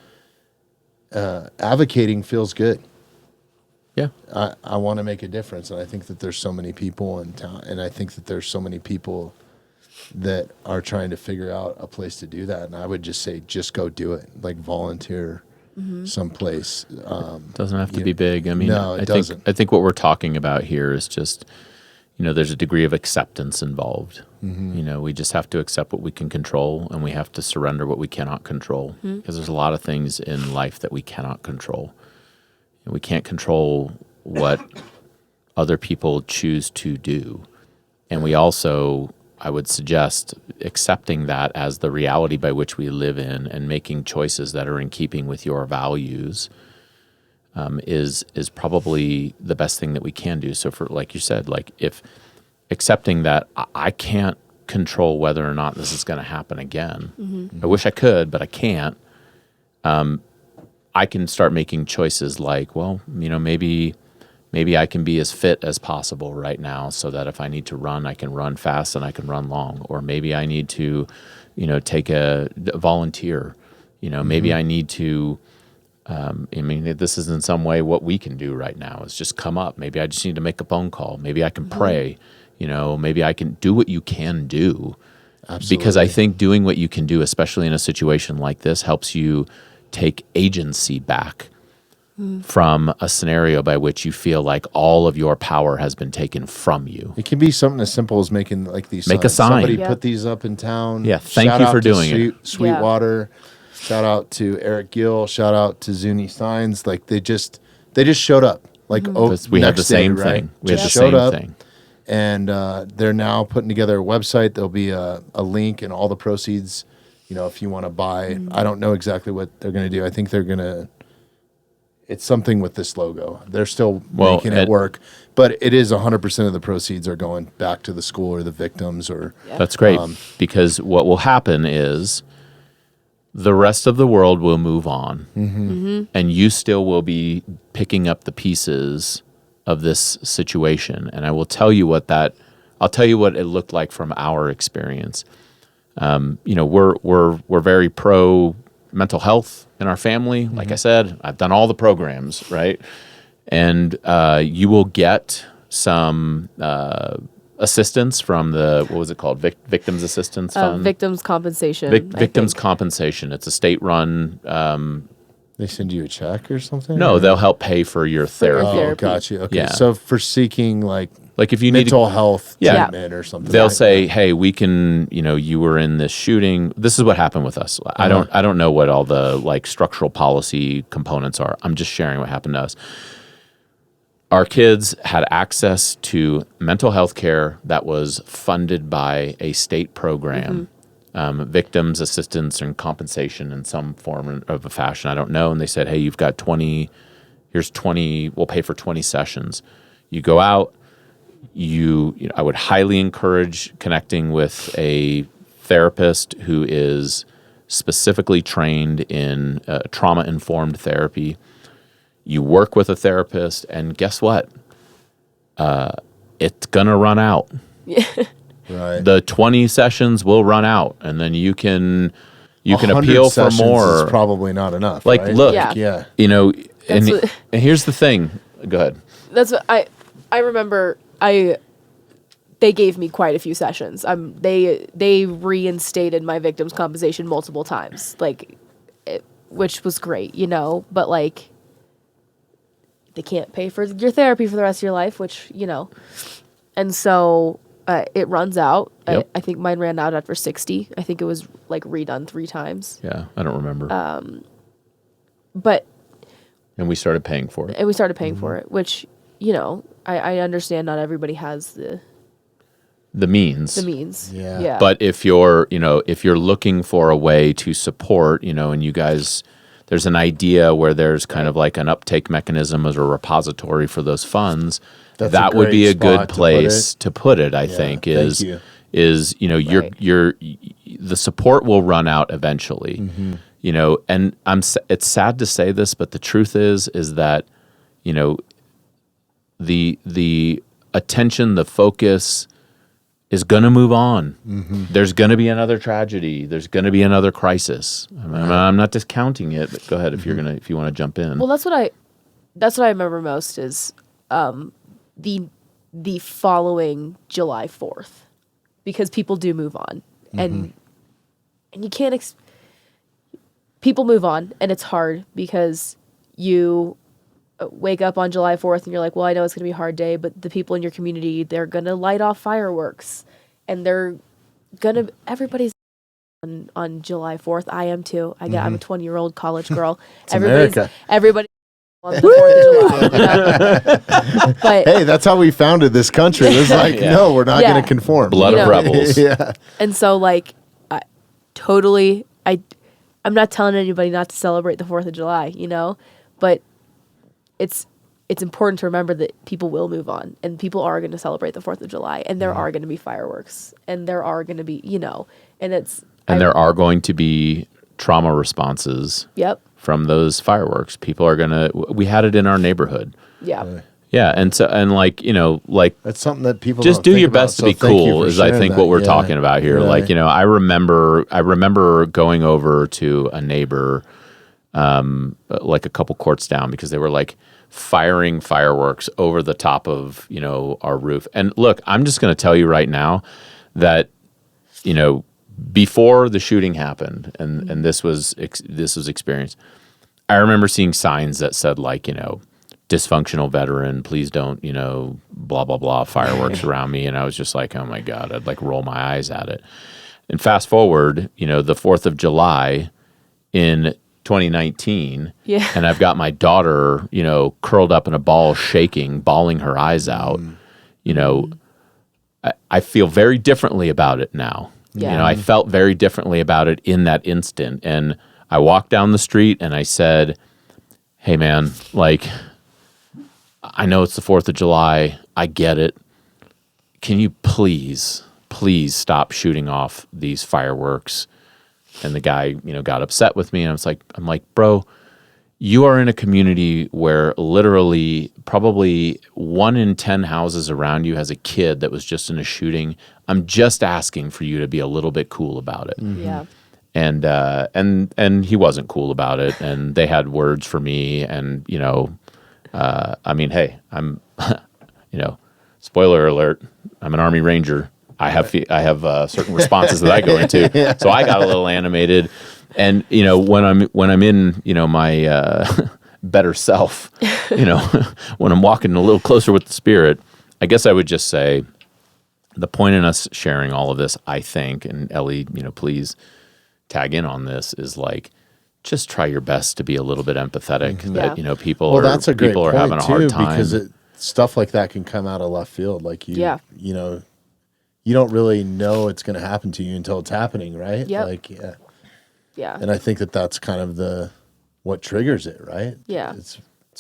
advocating feels good. Yeah. I want to make a difference. And I think that there's so many people in town, and I think that there's so many people that are trying to figure out a place to do that. And I would just say, just go do it. Like volunteer someplace. Doesn't have to be big. I mean, no, it doesn't. I think what we're talking about here is just, there's a degree of acceptance involved. We just have to accept what we can control, and we have to surrender what we cannot control, because there's a lot of things in life that we cannot control. And we can't control what other people choose to do. And we also, I would suggest, accepting that as the reality by which we live in and making choices that are in keeping with your values is probably the best thing that we can do. So for, like you said, like if accepting that I can't control whether or not this is going to happen again. I wish I could, but I can't. I can start making choices like, well, maybe I can be as fit as possible right now so that if I need to run, I can run fast and I can run long. Or maybe I need to, take a volunteer. Maybe I need to, this is in some way what we can do right now is just come up. Maybe I just need to make a phone call. Maybe I can pray. Maybe I can do what you can do. Absolutely. Because I think doing what you can do, especially in a situation like this, helps you take agency back from a scenario by which you feel like all of your power has been taken from you. It can be something as simple as making like these Make a signs. sign. Somebody Yep. put these up in town. Yeah, thank Shout you out for to doing it. Sweetwater. Shout out to Eric Gill. Shout out to Zuni Signs. Like they just showed up. Like We had next the same day, right? thing. We had the Just showed same up, thing. and they're now putting together a website. There'll be a link and all the proceeds. If you want to buy, I don't know exactly what they're going to do. I think they're going to. It's something with this logo. They're still making it work, but it is 100% of the proceeds are going back to the school or the victims or. That's great because what will happen is the rest of the world will move on, and you still will be picking up the pieces of this situation. And I will tell you I'll tell you what it looked like from our experience. We're very pro mental health in our family. Like I said, I've done all the programs, right? And you will get some assistance from the, what was it called? Victims Assistance Fund? Victims compensation. Victims compensation. It's a state-run. They send you a check or something? No, or? they'll help pay for your therapy. Oh, therapy. gotcha. Okay, Yeah. so for seeking like Like if you need mental health Yeah. treatment or something, they'll like say, "Hey, we can. You were in this shooting. This is what happened with us. I don't know what all the like structural policy components are. I'm just sharing what happened to us. Our kids had access to mental health care that was funded by a state program, victims assistance and compensation in some form of a fashion. I don't know. And they said, hey, you've got 20, here's 20, we'll pay for 20 sessions. You go out, I would highly encourage connecting with a therapist who is specifically trained in trauma-informed therapy. You work with a therapist, and guess what? It's going to run out. Right. The 20 sessions will run out, and then you can 100 appeal for sessions more. is probably not enough. Like, right? look, Yeah. And what- here's the thing. Go ahead. That's what I remember. They gave me quite a few sessions. They reinstated my victims compensation multiple times, which was great, But like, they can't pay for your therapy for the rest of your life, and so it runs out. Yep. I think mine ran out after 60. I think it was like redone 3 times. Yeah, I don't remember. But and we started paying for it. and we started paying for it, which I understand not everybody has The means. the means. Yeah. Yeah. But if you're looking for a way to support, and you guys, there's an idea where there's kind of like an uptake mechanism as a repository for those funds, That's that a would be great a good spot to put place to put it, I Yeah, think, thank is you. Right. the support will run out eventually. And it's sad to say this, but the truth is that, the attention, the focus is going to move on. There's going to be another tragedy. There's going to be another crisis. I'm not discounting it, but go ahead if you want to jump in. Well, that's what I remember most is the following July 4th, because people do move on, and you can't. People move on, and it's hard because you wake up on July 4th and you're like, well, I know it's going to be a hard day, but the people in your community, they're going to light off fireworks, and everybody's on July 4th. I am too. I'm a 20-year-old college girl. America. Everybody on the 4th of July. But Hey, that's how we founded this country. It was like, Yeah. no, we're not Yeah. going to conform. Blood of rebels. Yeah. and so I'm not telling anybody not to celebrate the 4th of July, but it's important to remember that people will move on, and people are going to celebrate the 4th of July, and there are going to be fireworks, and there are going to be, and there are going to be trauma responses Yep. from those fireworks. People are we had it in our neighborhood. Yeah. Yeah. And so, and That's something that people just don't do think your about, best to so be thank you cool for is I sharing think that. what we're Yeah. talking about here. Really. Like, I remember going over to a neighbor, like a couple courts down, because they were like firing fireworks over the top of, our roof. And look, I'm just going to tell you right now that, before the shooting happened and this was experienced, I remember seeing signs that said like, dysfunctional veteran, please don't, blah, blah, blah, fireworks around me. And I was just like, oh my God, I'd like roll my eyes at it. And fast forward, the 4th of July in 2019, and I've got my daughter, curled up in a ball, shaking, bawling her eyes out. I feel very differently about it now. Yeah. I felt very differently about it in that instant. And I walked down the street and I said, hey man, like, I know it's the 4th of July. I get it. Can you please stop shooting off these fireworks? And the guy, got upset with me. And I'm like, bro, you are in a community where literally probably 1 in 10 houses around you has a kid that was just in a shooting. I'm just asking for you to be a little bit cool about it. Mm-hmm. Yeah. And he wasn't cool about it. And they had words for me. And, hey, I'm, spoiler alert, I'm an Army Ranger. I have certain responses that I go into. So I got a little animated. And, when I'm in, my better self, when I'm walking a little closer with the Spirit, I guess I would just say the point in us sharing all of this, I think, and Ellie, please tag in on this, is like, just try your best to be a little bit empathetic that, people that's a great people are point having a hard too, time. because stuff like that can come out of left field. Like you don't really know it's going to happen to you until it's happening, right? Yep. Like, Yeah. And I think that's kind of what triggers it, right? Yeah.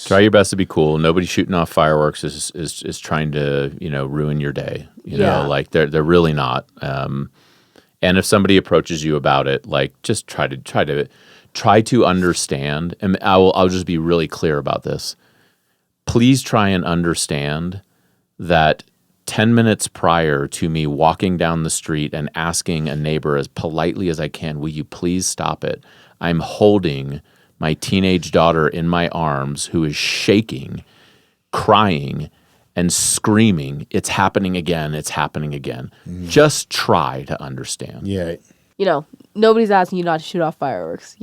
Try your best to be cool. Nobody shooting off fireworks is trying to, ruin your day. Like they're really not. And if somebody approaches you about it, like just try to understand. And I'll just be really clear about this. Please try and understand that 10 minutes prior to me walking down the street and asking a neighbor as politely as I can, will you please stop it? I'm holding my teenage daughter in my arms who is shaking, crying, and screaming, it's happening again, it's happening again. Just try to understand. Yeah. Nobody's asking you not to shoot off fireworks,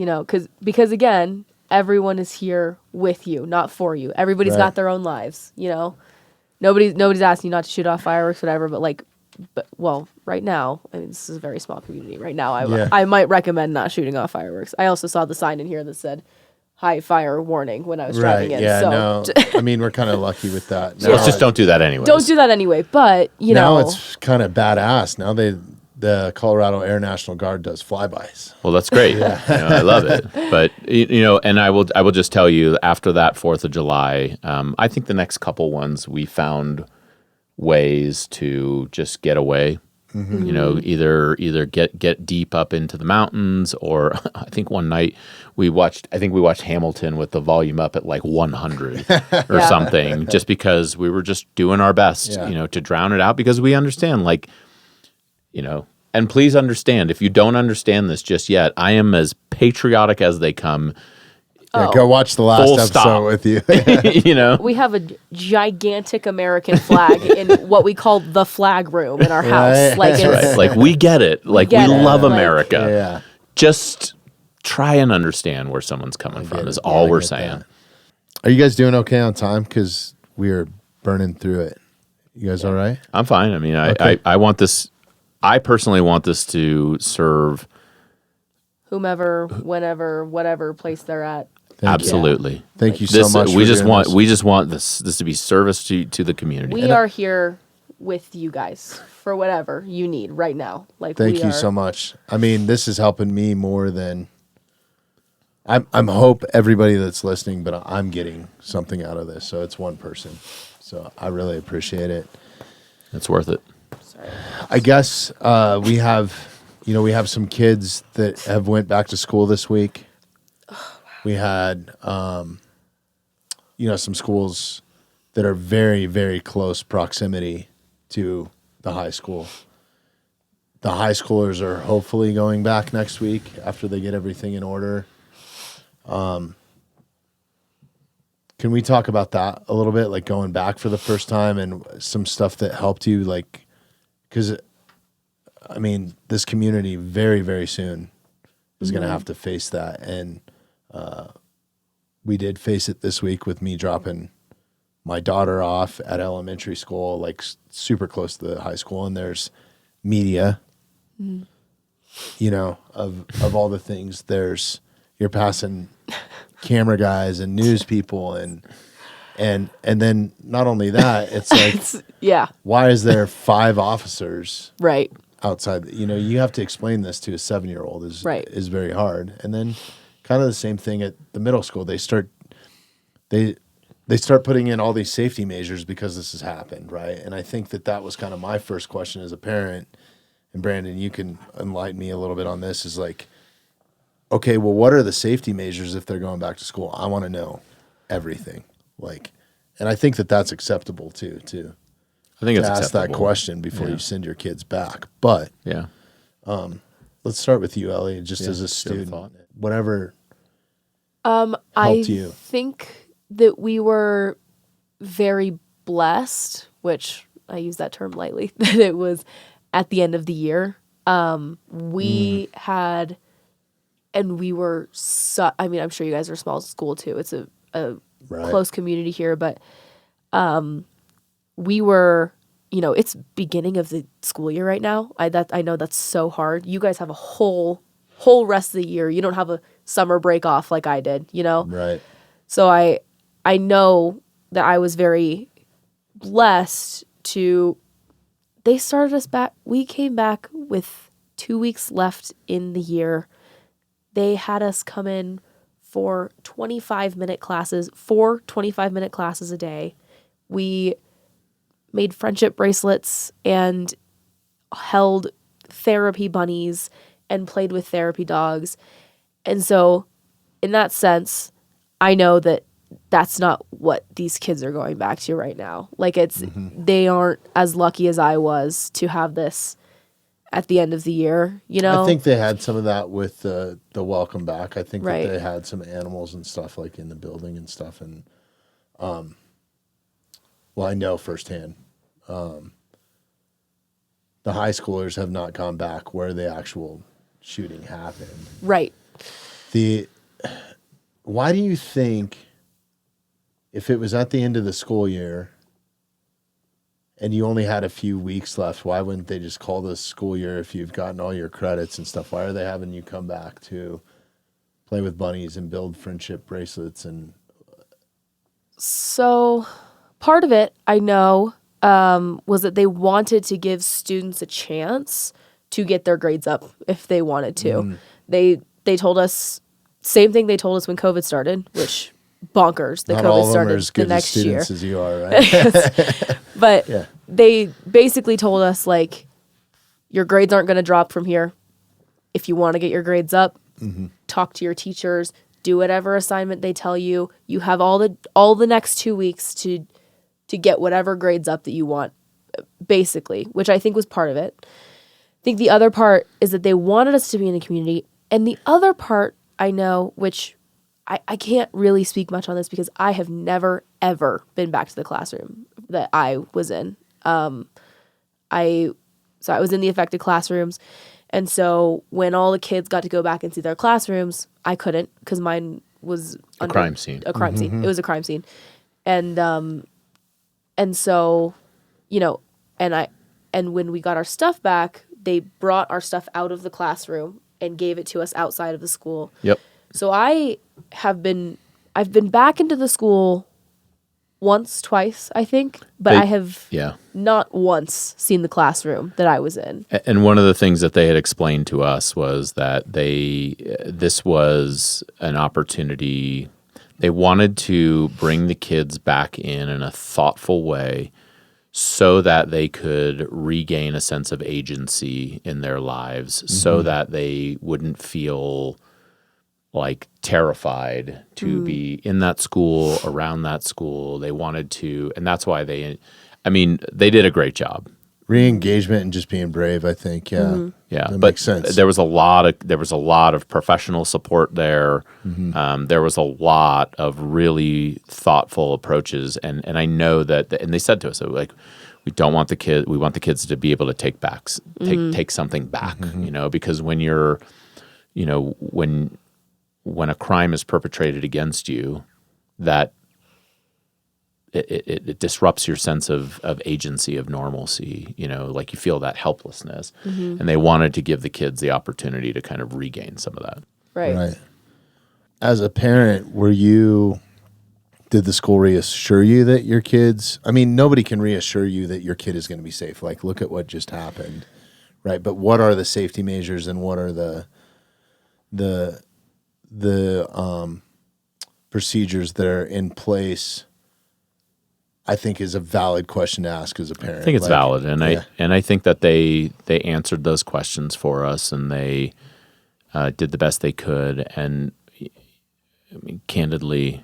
because again, everyone is here with you, not for you. Everybody's got their own lives, Nobody's asking you not to shoot off fireworks, whatever, but right now, I mean, this is a very small community. Right now, I might recommend not shooting off fireworks. I also saw the sign in here that said high fire warning when I was driving in. Yeah, so. no. I mean, we're kind of lucky with that. So let's just don't do that anyway. Don't do that anyway, but, Now it's kind of badass. Now the Colorado Air National Guard does flybys. Well, that's great. I love it. But and I will just tell you, after that 4th of July, I think the next couple ones we found ways to just get away. Mm-hmm. Either get deep up into the mountains, or I think one night we watched Hamilton with the volume up at like 100 or something, just because we were just doing our best, to drown it out, because we understand, like, and please understand, if you don't understand this just yet, I am as patriotic as they come. Yeah, go watch the last episode stop. with you. We have a gigantic American flag in what we call the flag room in our house. Like, that's right. Like, we get it. Like, we love America. Yeah. Just try and understand where someone's coming from is all we're saying. That. Are you guys doing okay on time? Because we are burning through it. You guys all right? I'm fine. I mean, I want this. I personally want this to serve whomever, whenever, whatever place they're at. Absolutely. Thank you so much. We just want this to be service to the community. We are here with you guys for whatever you need right now. Like, thank you so much. I mean, this is helping me more than I'm hope everybody that's listening, but I'm getting something out of this. So it's one person. So I really appreciate it. It's worth it. Sorry. I guess we have some kids that have went back to school this week. We had, some schools that are very, very close proximity to the high school. The high schoolers are hopefully going back next week after they get everything in order. Can we talk about that a little bit, like going back for the first time and some stuff that helped you, like, because, I mean, this community very, very soon is going to have to face that. And we did face it this week with me dropping my daughter off at elementary school, like super close to the high school, and there's media, you know, of all the things. You're passing camera guys and news people and then not only that, it's like, Yeah. why is there 5 officers Right. outside? You know, you have to explain this to a 7-year-old is very hard. And then kind of the same thing at the middle school. They start putting in all these safety measures because this has happened, right? And I think that was kind of my first question as a parent. And Brandon, you can enlighten me a little bit on this, is like, okay, well, what are the safety measures if they're going back to school? I want to know everything. Like, and I think that's acceptable too. I think it's ask acceptable. that question before you send your kids back. But Yeah. let's start with you, Ellie, just as a student. thought? Whatever I helped you. think that we were very blessed, which I use that term lightly, that it was at the end of the year. We had, and we were, I mean, I'm sure you guys are a small school too. It's a Right. close community here, but we were, you know, it's beginning of the school year right now. I know that's so hard. You guys have a whole rest of the year. You don't have a summer break off like I did, you know? Right. So I know that I was very blessed they started us back. We came back with 2 weeks left in the year. They had us come in for 25-minute classes, 4 25-minute classes a day. We made friendship bracelets and held therapy bunnies and played with therapy dogs. And so in that sense, I know that that's not what these kids are going back to right now. Like they aren't as lucky as I was to have this at the end of the year, you know? I think they had some of that with the welcome back. I think Right. that they had some animals and stuff like in the building and stuff. And, well, I know firsthand, the high schoolers have not gone back where the actual shooting happened. Right. Why do you think, if it was at the end of the school year and you only had a few weeks left, why wouldn't they just call this school year if you've gotten all your credits and stuff? Why are they having you come back to play with bunnies and build friendship bracelets? And So part of it, I know, was that they wanted to give students a chance to get their grades up if they wanted to. They told us, same thing they told us when COVID started, which bonkers that not all COVID of them are started as the good as next year. students as you are, right? But Yeah. they basically told us, like, your grades aren't going to drop from here. If you want to get your grades up, talk to your teachers, do whatever assignment they tell you. You have all the next 2 weeks to get whatever grades up that you want, basically, which I think was part of it. I think the other part is that they wanted us to be in the community. And the other part I know, which I can't really speak much on this because I have never, ever been back to the classroom that I was in. So I was in the affected classrooms. And so when all the kids got to go back and see their classrooms, I couldn't because mine was A crime scene. A crime scene. It was a crime scene. And so, you know, and when we got our stuff back, they brought our stuff out of the classroom and gave it to us outside of the school. Yep. So I've been back into the school once, twice, I think, but I have not once seen the classroom that I was in. And one of the things that they had explained to us was that this was an opportunity. They wanted to bring the kids back in a thoughtful way so that they could regain a sense of agency in their lives, so that they wouldn't feel like terrified to be in that school, around that school. They wanted to, and that's why they did a great job. Re-engagement and just being brave, I think. Yeah. Yeah, That but makes sense. there was a lot of professional support there. There was a lot of really thoughtful approaches, and I know that, and they said to us, like, we don't want we want the kids to be able to take something back, you know, because when a crime is perpetrated against you, that it disrupts your sense of agency, of normalcy, like you feel that helplessness. And they wanted to give the kids the opportunity to kind of regain some of that. Right. As a parent, did the school reassure you that your kids, I mean, nobody can reassure you that your kid is going to be safe. Like, look at what just happened, right? But what are the safety measures and what are the procedures that are in place, I think is a valid question to ask as a parent. I think it's valid, and I think that they answered those questions for us, and they did the best they could. And I mean, candidly,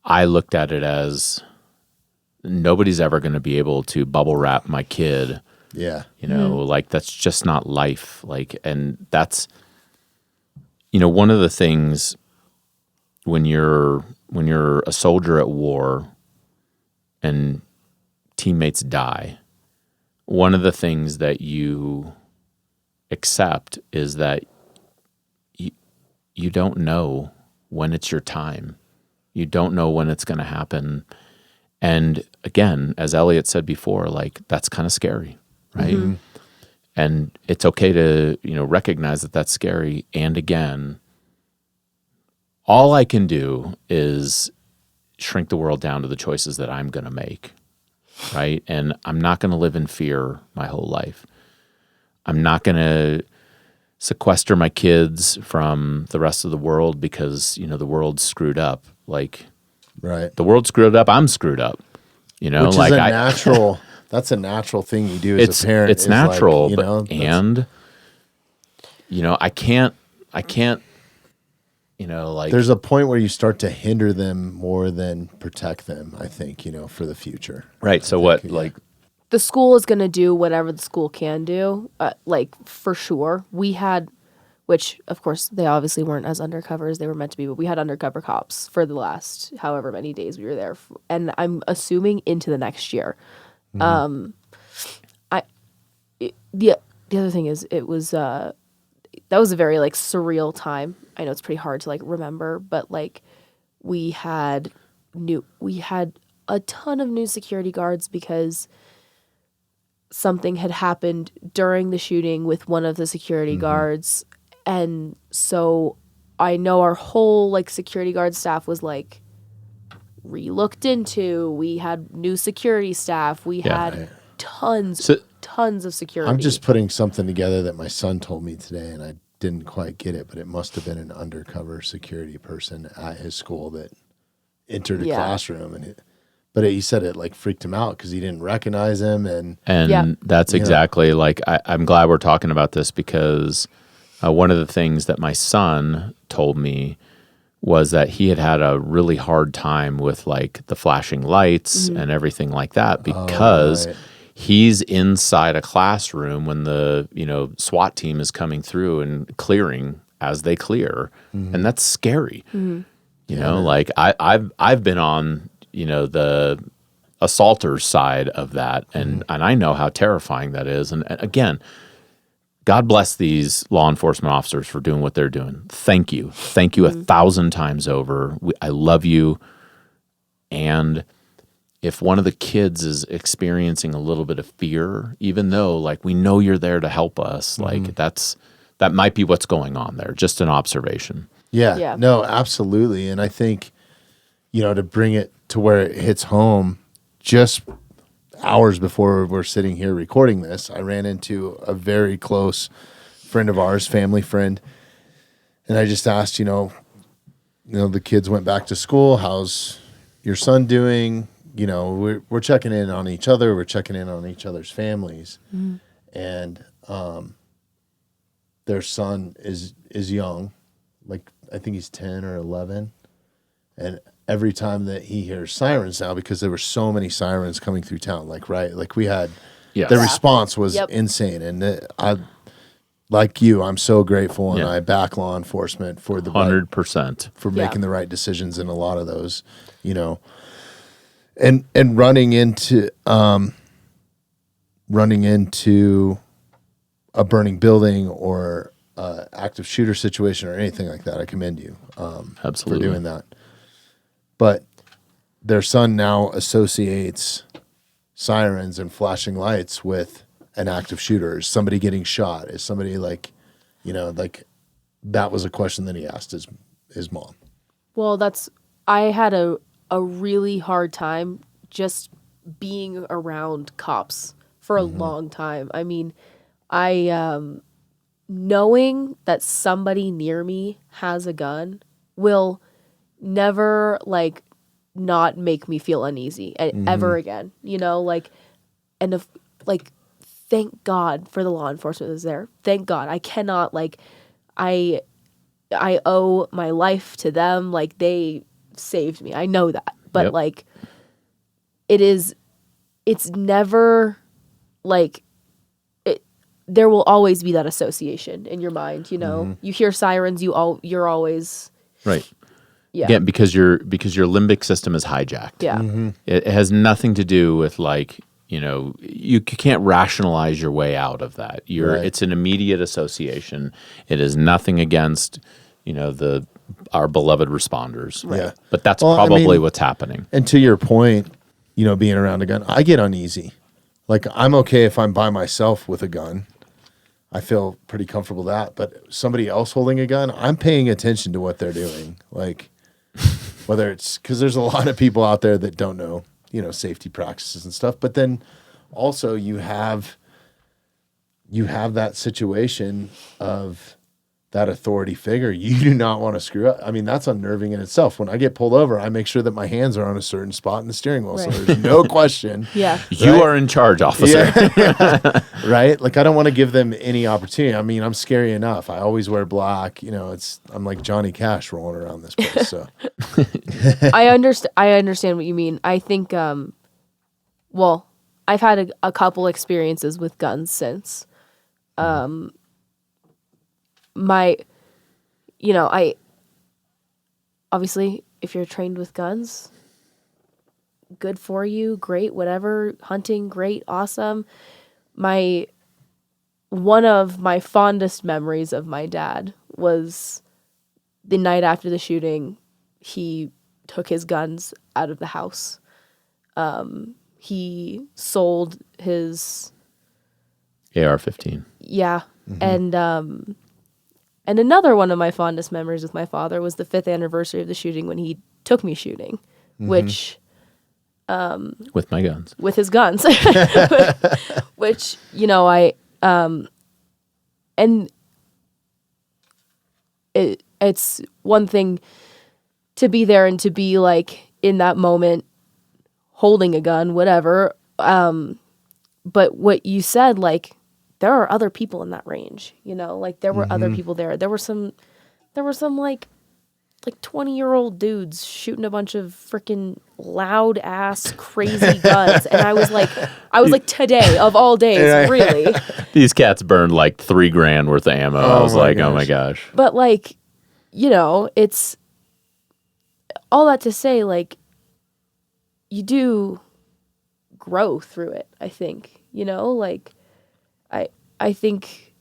I looked at it as nobody's ever going to be able to bubble wrap my kid. Yeah, like that's just not life. Like, and that's one of the things when you're a soldier at war and teammates die, one of the things that you accept is that you don't know when it's your time. You don't know when it's going to happen. And again, as Elliot said before, like that's kind of scary, right? Mm-hmm. And it's okay to, recognize that that's scary. And again, all I can do is shrink the world down to the choices that I'm going to make, right? And I'm not going to live in fear my whole life. I'm not going to sequester my kids from the rest of the world because, the world's screwed up. Like, right. The world's screwed up, I'm screwed up. Which is like natural. That's a natural thing you do as a parent. It's natural, like, I can't, like there's a point where you start to hinder them more than protect them, I think, for the future. Right. So like the school is going to do whatever the school can do, like for sure. We had, which of course they obviously weren't as undercover as they were meant to be, but we had undercover cops for the last however many days we were there. And I'm assuming into the next year. Mm-hmm. The other thing is that was a very like surreal time. I know it's pretty hard to like remember, but like we had a ton of new security guards because something had happened during the shooting with one of the security guards. And so I know our whole like security guard staff was like re-looked into. We had new security staff. We had tons of security. I'm just putting something together that my son told me today, and I didn't quite get it, but it must have been an undercover security person at his school that entered a classroom, but he said it like freaked him out because he didn't recognize him, and that's exactly like I'm glad we're talking about this because one of the things that my son told me was that he had a really hard time with like the flashing lights and everything like that because he's inside a classroom when the SWAT team is coming through and clearing as they clear, and that's scary. Like I've been on the assaulter's side of that, and I know how terrifying that is. And again, God bless these law enforcement officers for doing what they're doing. Thank you 1,000 times over. I love you. And if one of the kids is experiencing a little bit of fear, even though like we know you're there to help us, like that might be what's going on there. Just an observation. Yeah. No, absolutely. And I think, to bring it to where it hits home, just hours before we're sitting here recording this, I ran into a very close friend of ours, family friend, and I just asked, the kids went back to school. How's your son doing? We're checking in on each other. We're checking in on each other's families, and their son is young, like I think he's 10 or 11, and every time that he hears sirens now, because there were so many sirens coming through town, like we had, the response was insane. And like you, I'm so grateful, and I back law enforcement for the 100% for making the right decisions in a lot of those, and running into a burning building or active shooter situation or anything like that, I commend you Absolutely. for doing that. But their son now associates sirens and flashing lights with an active shooter. Is somebody getting shot? Is somebody like that was a question that he asked his mom. Well, I had a really hard time just being around cops for a long time. I mean, knowing that somebody near me has a gun will never like not make me feel uneasy ever again, and if like, thank God for the law enforcement that's there. Thank God. I cannot I owe my life to them. Like, they saved me. I know that. But Yep. it's never like there will always be that association in your mind, You hear sirens, you're always Right. yeah. Again, because your limbic system is hijacked. Yeah. It has nothing to do with you can't rationalize your way out of that. Right. It's an immediate association. It is nothing against, our beloved responders. Right. Yeah. But that's Well, probably what's happening. And to your point, being around a gun, I get uneasy. Like, I'm okay if I'm by myself with a gun. I feel pretty comfortable with that. But somebody else holding a gun, I'm paying attention to what they're doing. Like, whether it's because there's a lot of people out there that don't know, safety practices and stuff. But then also you have that situation of that authority figure. You do not want to screw up. I mean, that's unnerving in itself. When I get pulled over, I make sure that my hands are on a certain spot in the steering wheel. Right. So there's no question. Yeah. You are in charge, officer. Yeah. Right? Like, I don't want to give them any opportunity. I mean, I'm scary enough. I always wear black. I'm like Johnny Cash rolling around this place. So I understand what you mean. I think I've had a couple experiences with guns since. I obviously, if you're trained with guns, good for you, great, whatever, hunting, great, awesome. One of my fondest memories of my dad was the night after the shooting. He took his guns out of the house. He sold his AR-15. yeah. And another one of my fondest memories with my father was the 5th anniversary of the shooting when he took me shooting, which With my guns. with his guns, which and it's one thing to be there and to be like in that moment holding a gun, whatever. But what you said, like, there are other people in that range, like there were other people there. There were some like 20-year-old dudes shooting a bunch of freaking loud ass crazy guns. And I was like, today of all days, really. These cats burned like $3,000 worth of ammo. I was like, oh my gosh. But like, it's all that to say, like, you do grow through it, I think, like, I think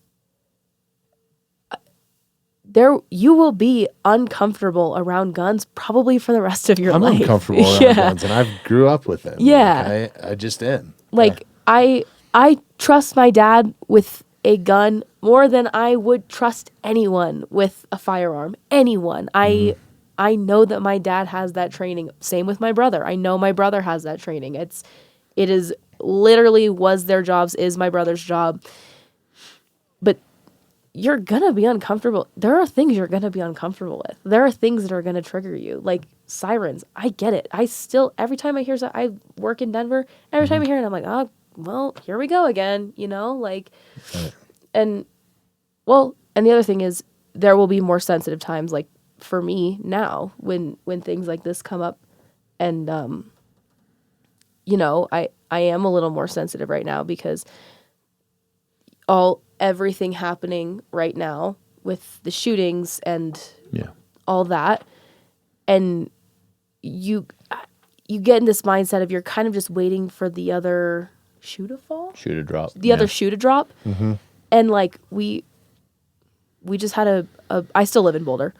you will be uncomfortable around guns probably for the rest of your life. I'm uncomfortable around guns, and I grew up with them. Yeah. Like, I just am. Like, I trust my dad with a gun more than I would trust anyone with a firearm. Anyone. I know that my dad has that training. Same with my brother. I know my brother has that training. It is literally was their jobs, is my brother's job. But you're going to be uncomfortable. There are things you're going to be uncomfortable with. There are things that are going to trigger you. Like sirens. I get it. Every time I hear, I work in Denver, every time I hear it, I'm like, oh, well, here we go again, like, and the other thing is there will be more sensitive times, like for me now when things like this come up, and, I am a little more sensitive right now because everything happening right now with the shootings and all that. And you get in this mindset of you're kind of just waiting for the other shoe to fall. Shoe to drop. The other shoe to drop. And like we just had I still live in Boulder.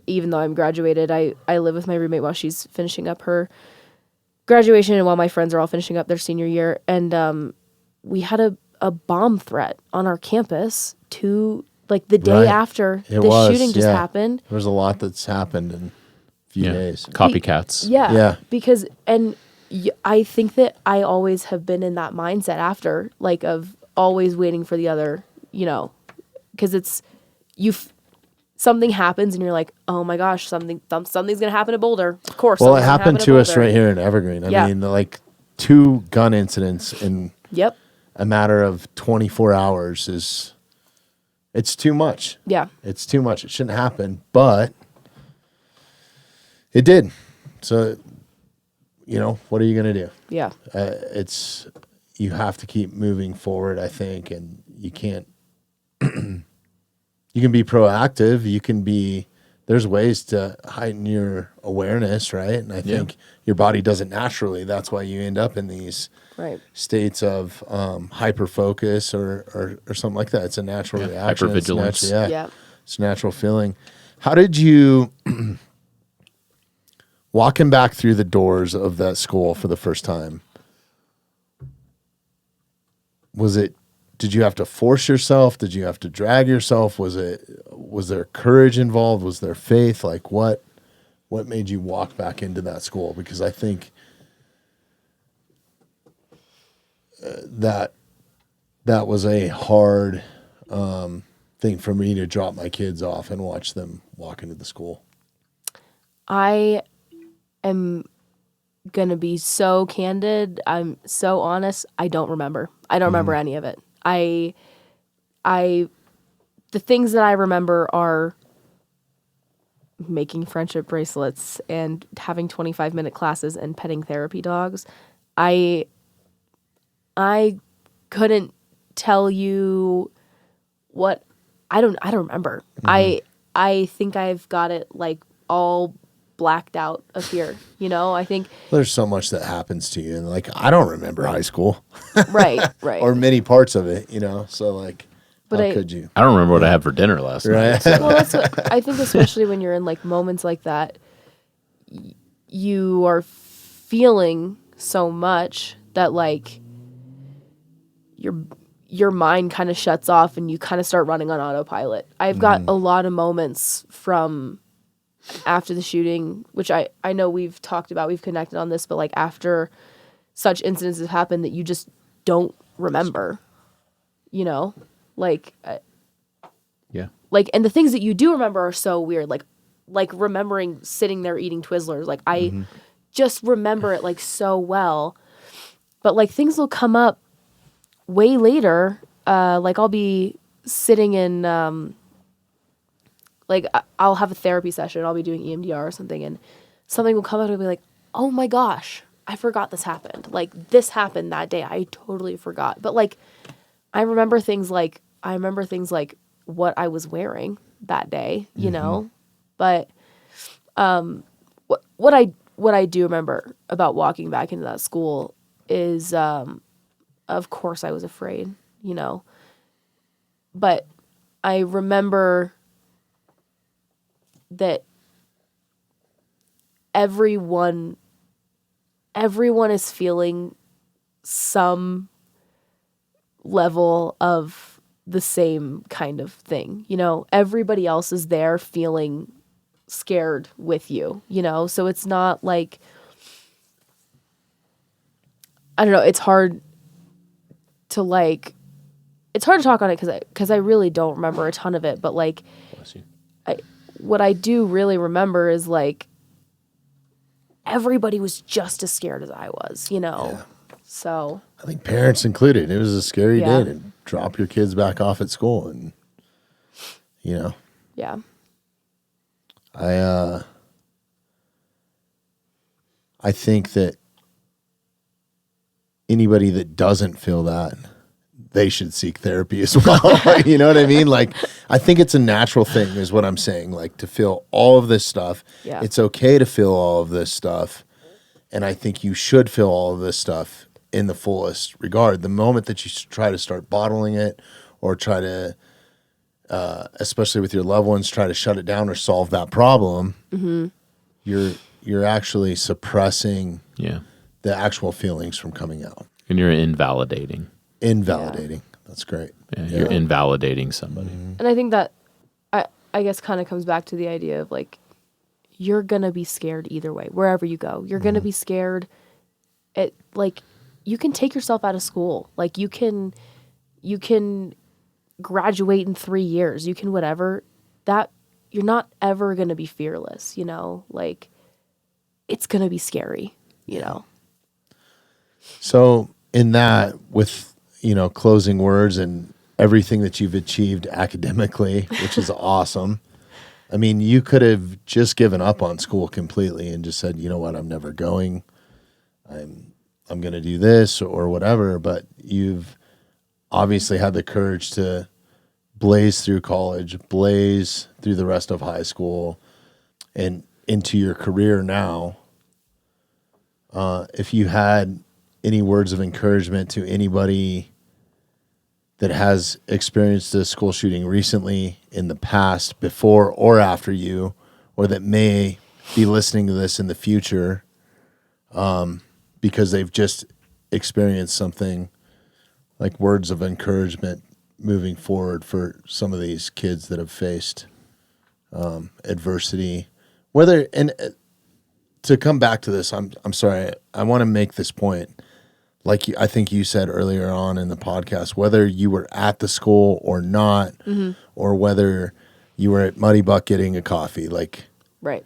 Even though I'm graduated, I live with my roommate while she's finishing up her graduation and while my friends are all finishing up their senior year. And we had a bomb threat on our campus like the day Right. after It the was, shooting just yeah. happened. There's a lot that's happened in a few days. Copycats. Yeah. Because, I think that I always have been in that mindset after, like, of always waiting for the other, because it's, something happens and you're like, oh my gosh, something's going to happen at Boulder. Of course. Well, it something's gonna happened happen to at us Boulder. right here in Evergreen. I Yeah. mean, like 2 gun incidents in Yep. a matter of 24 hours it's too much. Yeah. It's too much. It shouldn't happen, but it did. So, what are you going to do? Yeah. You have to keep moving forward, I think, and you can't, you can be proactive. There's ways to heighten your awareness, right? And I think your body does it naturally. That's why you end up in these Right. states of hyper focus or something like that. It's a natural reaction. Hypervigilance. Yeah. It's a natural feeling. How did you, walking back through the doors of that school for the first time, did you have to force yourself? Did you have to drag yourself? Was there courage involved? Was there faith? Like what made you walk back into that school? Because I think that was a hard thing for me to drop my kids off and watch them walk into the school. I am going to be so candid. I'm so honest. I don't remember. I don't remember any of it. The things that I remember are making friendship bracelets and having 25-minute classes and petting therapy dogs. I couldn't tell you what I don't remember. I think I've got it like all blacked out of here. I think There's so much that happens to you, and like I don't remember high school. right. Or many parts of it, so like, But how could you? I don't remember what I had for dinner last night. Right. Well, that's what I think, especially when you're in like moments like that, you are feeling so much that like your mind kind of shuts off and you kind of start running on autopilot. I've got a lot of moments from after the shooting, which I know we've talked about, we've connected on this, but like after such incidents have happened that you just don't remember, like, Yeah. like, and the things that you do remember are so weird. Like remembering sitting there eating Twizzlers. Like I just remember it like so well, but like things will come up way later. Like I'll be sitting in, like I'll have a therapy session. I'll be doing EMDR or something, and something will come up and I'll be like, oh my gosh, I forgot this happened. Like this happened that day. I totally forgot. But like, I remember things like what I was wearing that day, but, what I do remember about walking back into that school is, of course I was afraid, but I remember that everyone is feeling some level of the same kind of thing. Everybody else is there feeling scared with you, so it's not like, I don't know, it's hard to talk on it because I really don't remember a ton of it, but like, Bless you. what I do really remember is like everybody was just as scared as I was, So I think parents included. It was a scary Yeah. day to drop your kids back off at school, and yeah. I think that anybody that doesn't feel that, they should seek therapy as well. You know what I mean? Like, I think it's a natural thing is what I'm saying, like to feel all of this stuff. Yeah. It's okay to feel all of this stuff. And I think you should feel all of this stuff in the fullest regard. The moment that you try to start bottling it or try to especially with your loved ones, try to shut it down or solve that problem, you're actually suppressing Yeah. the actual feelings from coming out. And you're invalidating. Invalidating. That's great. Yeah, you're invalidating somebody. And I think that I guess kind of comes back to the idea of like, you're going to be scared either way, wherever you go. You're going to be scared. Like, you can take yourself out of school. Like, you can graduate in 3 years. You can whatever. That you're not ever going to be fearless, Like, it's going to be scary, So in that, with, closing words and everything that you've achieved academically, which is awesome. I mean, you could have just given up on school completely and just said, you know what, I'm never going. I'm going to do this or whatever. But you've obviously had the courage to blaze through college, blaze through the rest of high school and into your career now. If you had any words of encouragement to anybody that has experienced a school shooting recently, in the past, before or after you, or that may be listening to this in the future, because they've just experienced something, like words of encouragement moving forward for some of these kids that have faced adversity. To come back to this, I'm sorry, I want to make this point. Like I think you said earlier on in the podcast, whether you were at the school or not, or whether you were at Muddy Buck getting a coffee, like, right.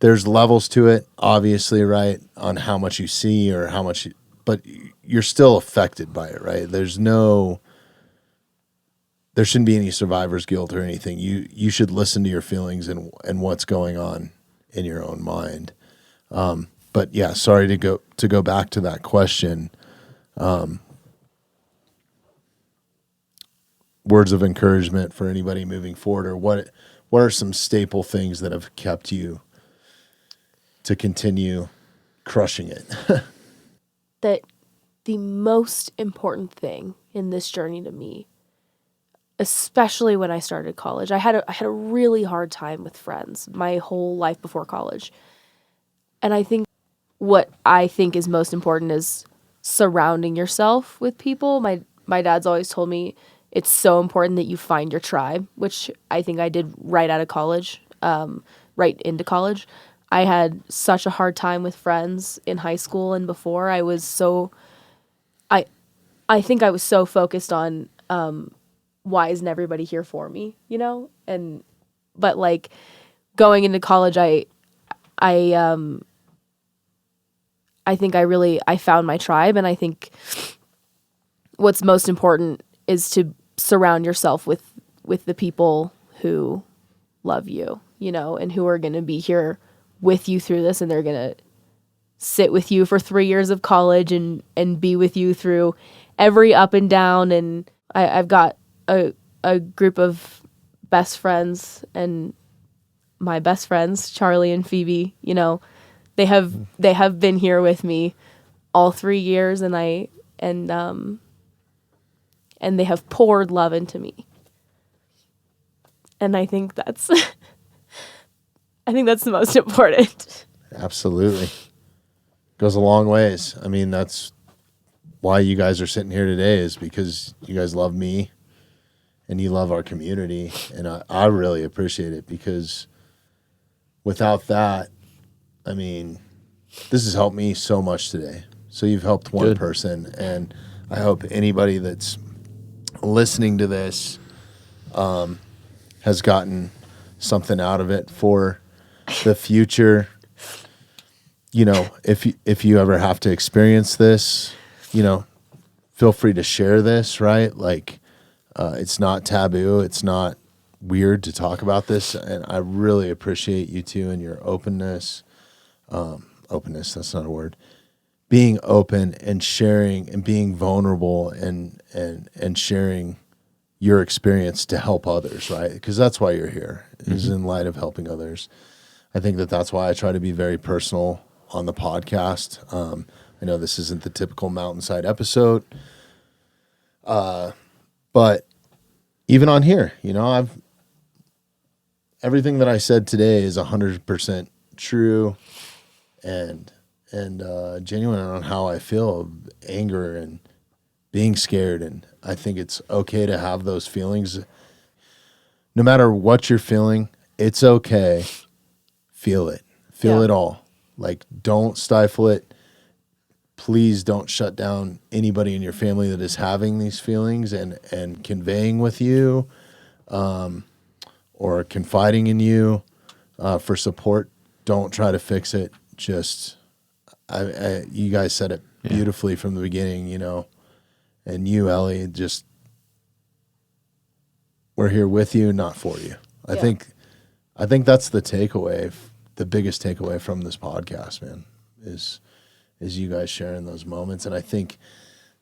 There's levels to it, obviously, right? On how much you see or how much, but you're still affected by it, right? There shouldn't be any survivor's guilt or anything. You should listen to your feelings and what's going on in your own mind. But yeah, sorry to go back to that question. Words of encouragement for anybody moving forward, or what are some staple things that have kept you to continue crushing it? That the most important thing in this journey to me, especially when I started college, I had a really hard time with friends my whole life before college. And I think what I think is most important is surrounding yourself with people. My dad's always told me it's so important that you find your tribe, which I think I did right out of college, right into college. I had such a hard time with friends in high school and before. I think I was so focused on why isn't everybody here for me, but like going into college, I think I found my tribe, and I think what's most important is to surround yourself with the people who love you, and who are going to be here with you through this, and they're going to sit with you for 3 years of college and be with you through every up and down. And I've got a group of best friends, and my best friends, Charlie and Phoebe, they have been here with me all 3 years, and they have poured love into me. And I think that's the most important. Absolutely. Goes a long ways. I mean, that's why you guys are sitting here today, is because you guys love me and you love our community. And I really appreciate it, because without that, I mean, this has helped me so much today. So you've helped one person, and I hope anybody that's listening to this has gotten something out of it for the future. If you ever have to experience this, feel free to share this, right? Like, it's not taboo. It's not weird to talk about this. And I really appreciate you two and your openness. Openness, that's not a word. Being open and sharing and being vulnerable and sharing your experience to help others, right? Because that's why you're here, is in light of helping others. I think that's why I try to be very personal on the podcast. I know this isn't the typical Mountainside episode, but even on here, everything that I said today is 100% true and genuine on how I feel, anger and being scared. And I think it's okay to have those feelings. No matter what you're feeling, it's okay. Feel it. Feel it all. Like, don't stifle it. Please don't shut down anybody in your family that is having these feelings and conveying with you or confiding in you for support. Don't try to fix it. Just, you guys said it beautifully from the beginning, and you, Ellie, just, we're here with you, not for you. I think that's the takeaway, the biggest takeaway from this podcast, man, is you guys sharing those moments. And I think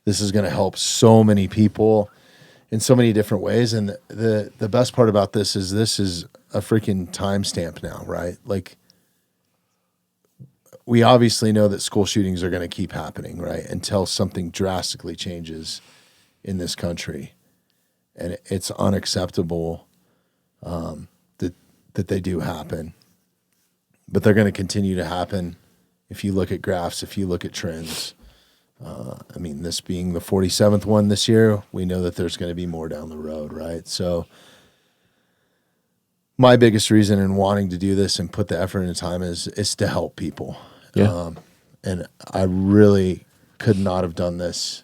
this is going to help so many people in so many different ways. And the best part about this is a freaking timestamp now, right? Like, we obviously know that school shootings are going to keep happening, right? Until something drastically changes in this country. And it's unacceptable that they do happen. But they're going to continue to happen if you look at graphs, if you look at trends. This being the 47th one this year, we know that there's going to be more down the road, right? So my biggest reason in wanting to do this and put the effort and time is to help people. Yeah. And I really could not have done this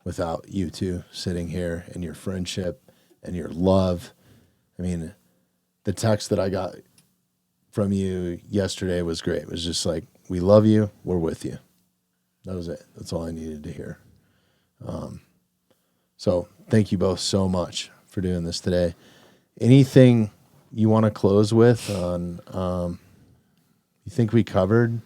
without you two sitting here and your friendship and your love. The text that I got from you yesterday was great. It was just like, we love you, we're with you. That was it. That's all I needed to hear. So thank you both so much for doing this today. Anything you want to close with on, you think we covered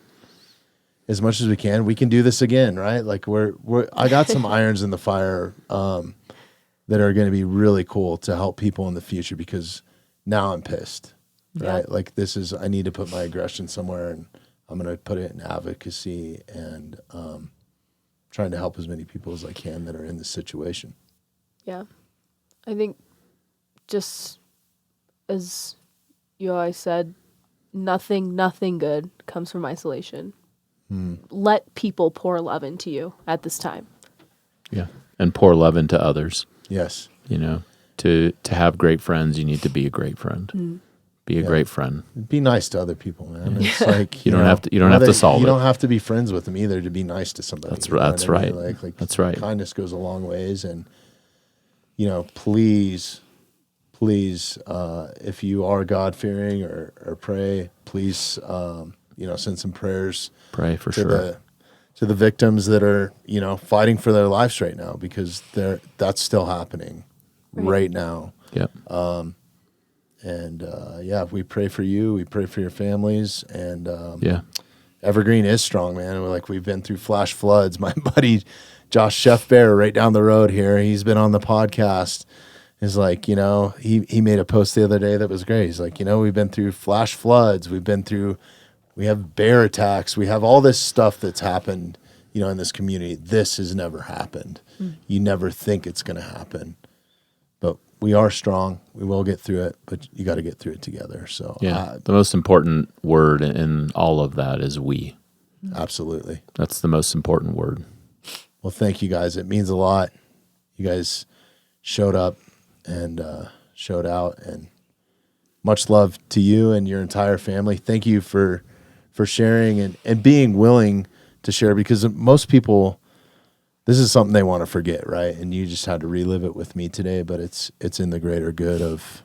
as much as we can? We can do this again, right? Like I got some irons in the fire, that are going to be really cool to help people in the future, because now I'm pissed, right? Yeah. Like, I need to put my aggression somewhere, and I'm going to put it in advocacy and trying to help as many people as I can that are in this situation. Yeah. I think, just as you always said, nothing good comes from isolation. Let people pour love into you at this time. Yeah. And pour love into others. Yes. To have great friends, you need to be a great friend. Be a great friend. Be nice to other people, man. It's like, You don't have to solve it. You don't have to be friends with them either to be nice to somebody. That's right. Like, that's right. Kindness goes a long ways. And, please, if you are God-fearing or pray, please, send some prayers. Pray for to sure. To the victims that are, fighting for their lives right now, because that's still happening right now. Yep. We pray for you. We pray for your families. And Evergreen is strong, man. We've been through flash floods. My buddy Josh Chef Bear, right down the road here, he's been on the podcast, is like, he made a post the other day that was great. He's like, we've been through flash floods. We have bear attacks. We have all this stuff that's happened, in this community. This has never happened. You never think it's going to happen. But we are strong. We will get through it, but you got to get through it together. So the most important word in all of that is we. Absolutely. That's the most important word. Well, thank you guys. It means a lot. You guys showed up and showed out, and much love to you and your entire family. Thank you for sharing and being willing to share, because most people, this is something they want to forget, right? And you just had to relive it with me today, but it's in the greater good of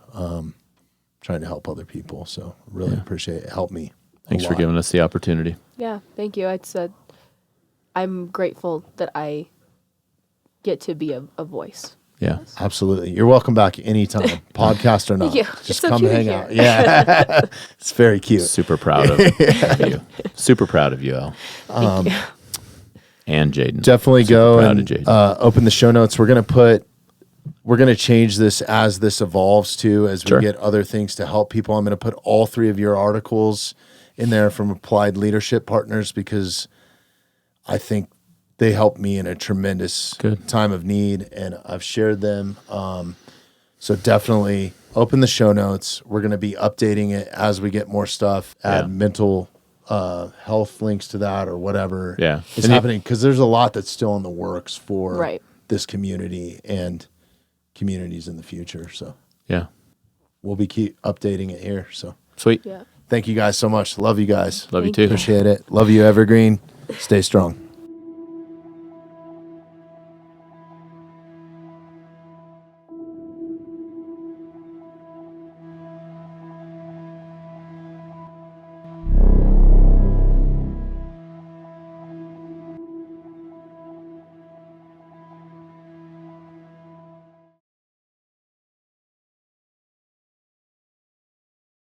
trying to help other people. So really appreciate it. Help me. Thanks for giving us the opportunity. Yeah, thank you. I'm grateful that I get to be a voice. Yeah, absolutely. You're welcome back anytime, podcast or not. Thank you. Just come hang out. Yeah, it's very cute. Super proud of you. Super proud of you, Elle. Thank you. And Jaden. Definitely Super go proud and of Jaden. Open the show notes. We're gonna change this as this evolves too, as we get other things to help people. I'm gonna put all 3 of your articles in there from Applied Leadership Partners, because I think they helped me in a tremendous time of need, and I've shared them. So definitely open the show notes. We're going to be updating it as we get more stuff, add mental health links to that or whatever is happening. Because there's a lot that's still in the works for this community and communities in the future. So yeah, we'll be keep updating it here. So sweet. Yeah. Thank you guys so much. Love you guys. Love you too. Appreciate it. Love you, Evergreen. Stay strong.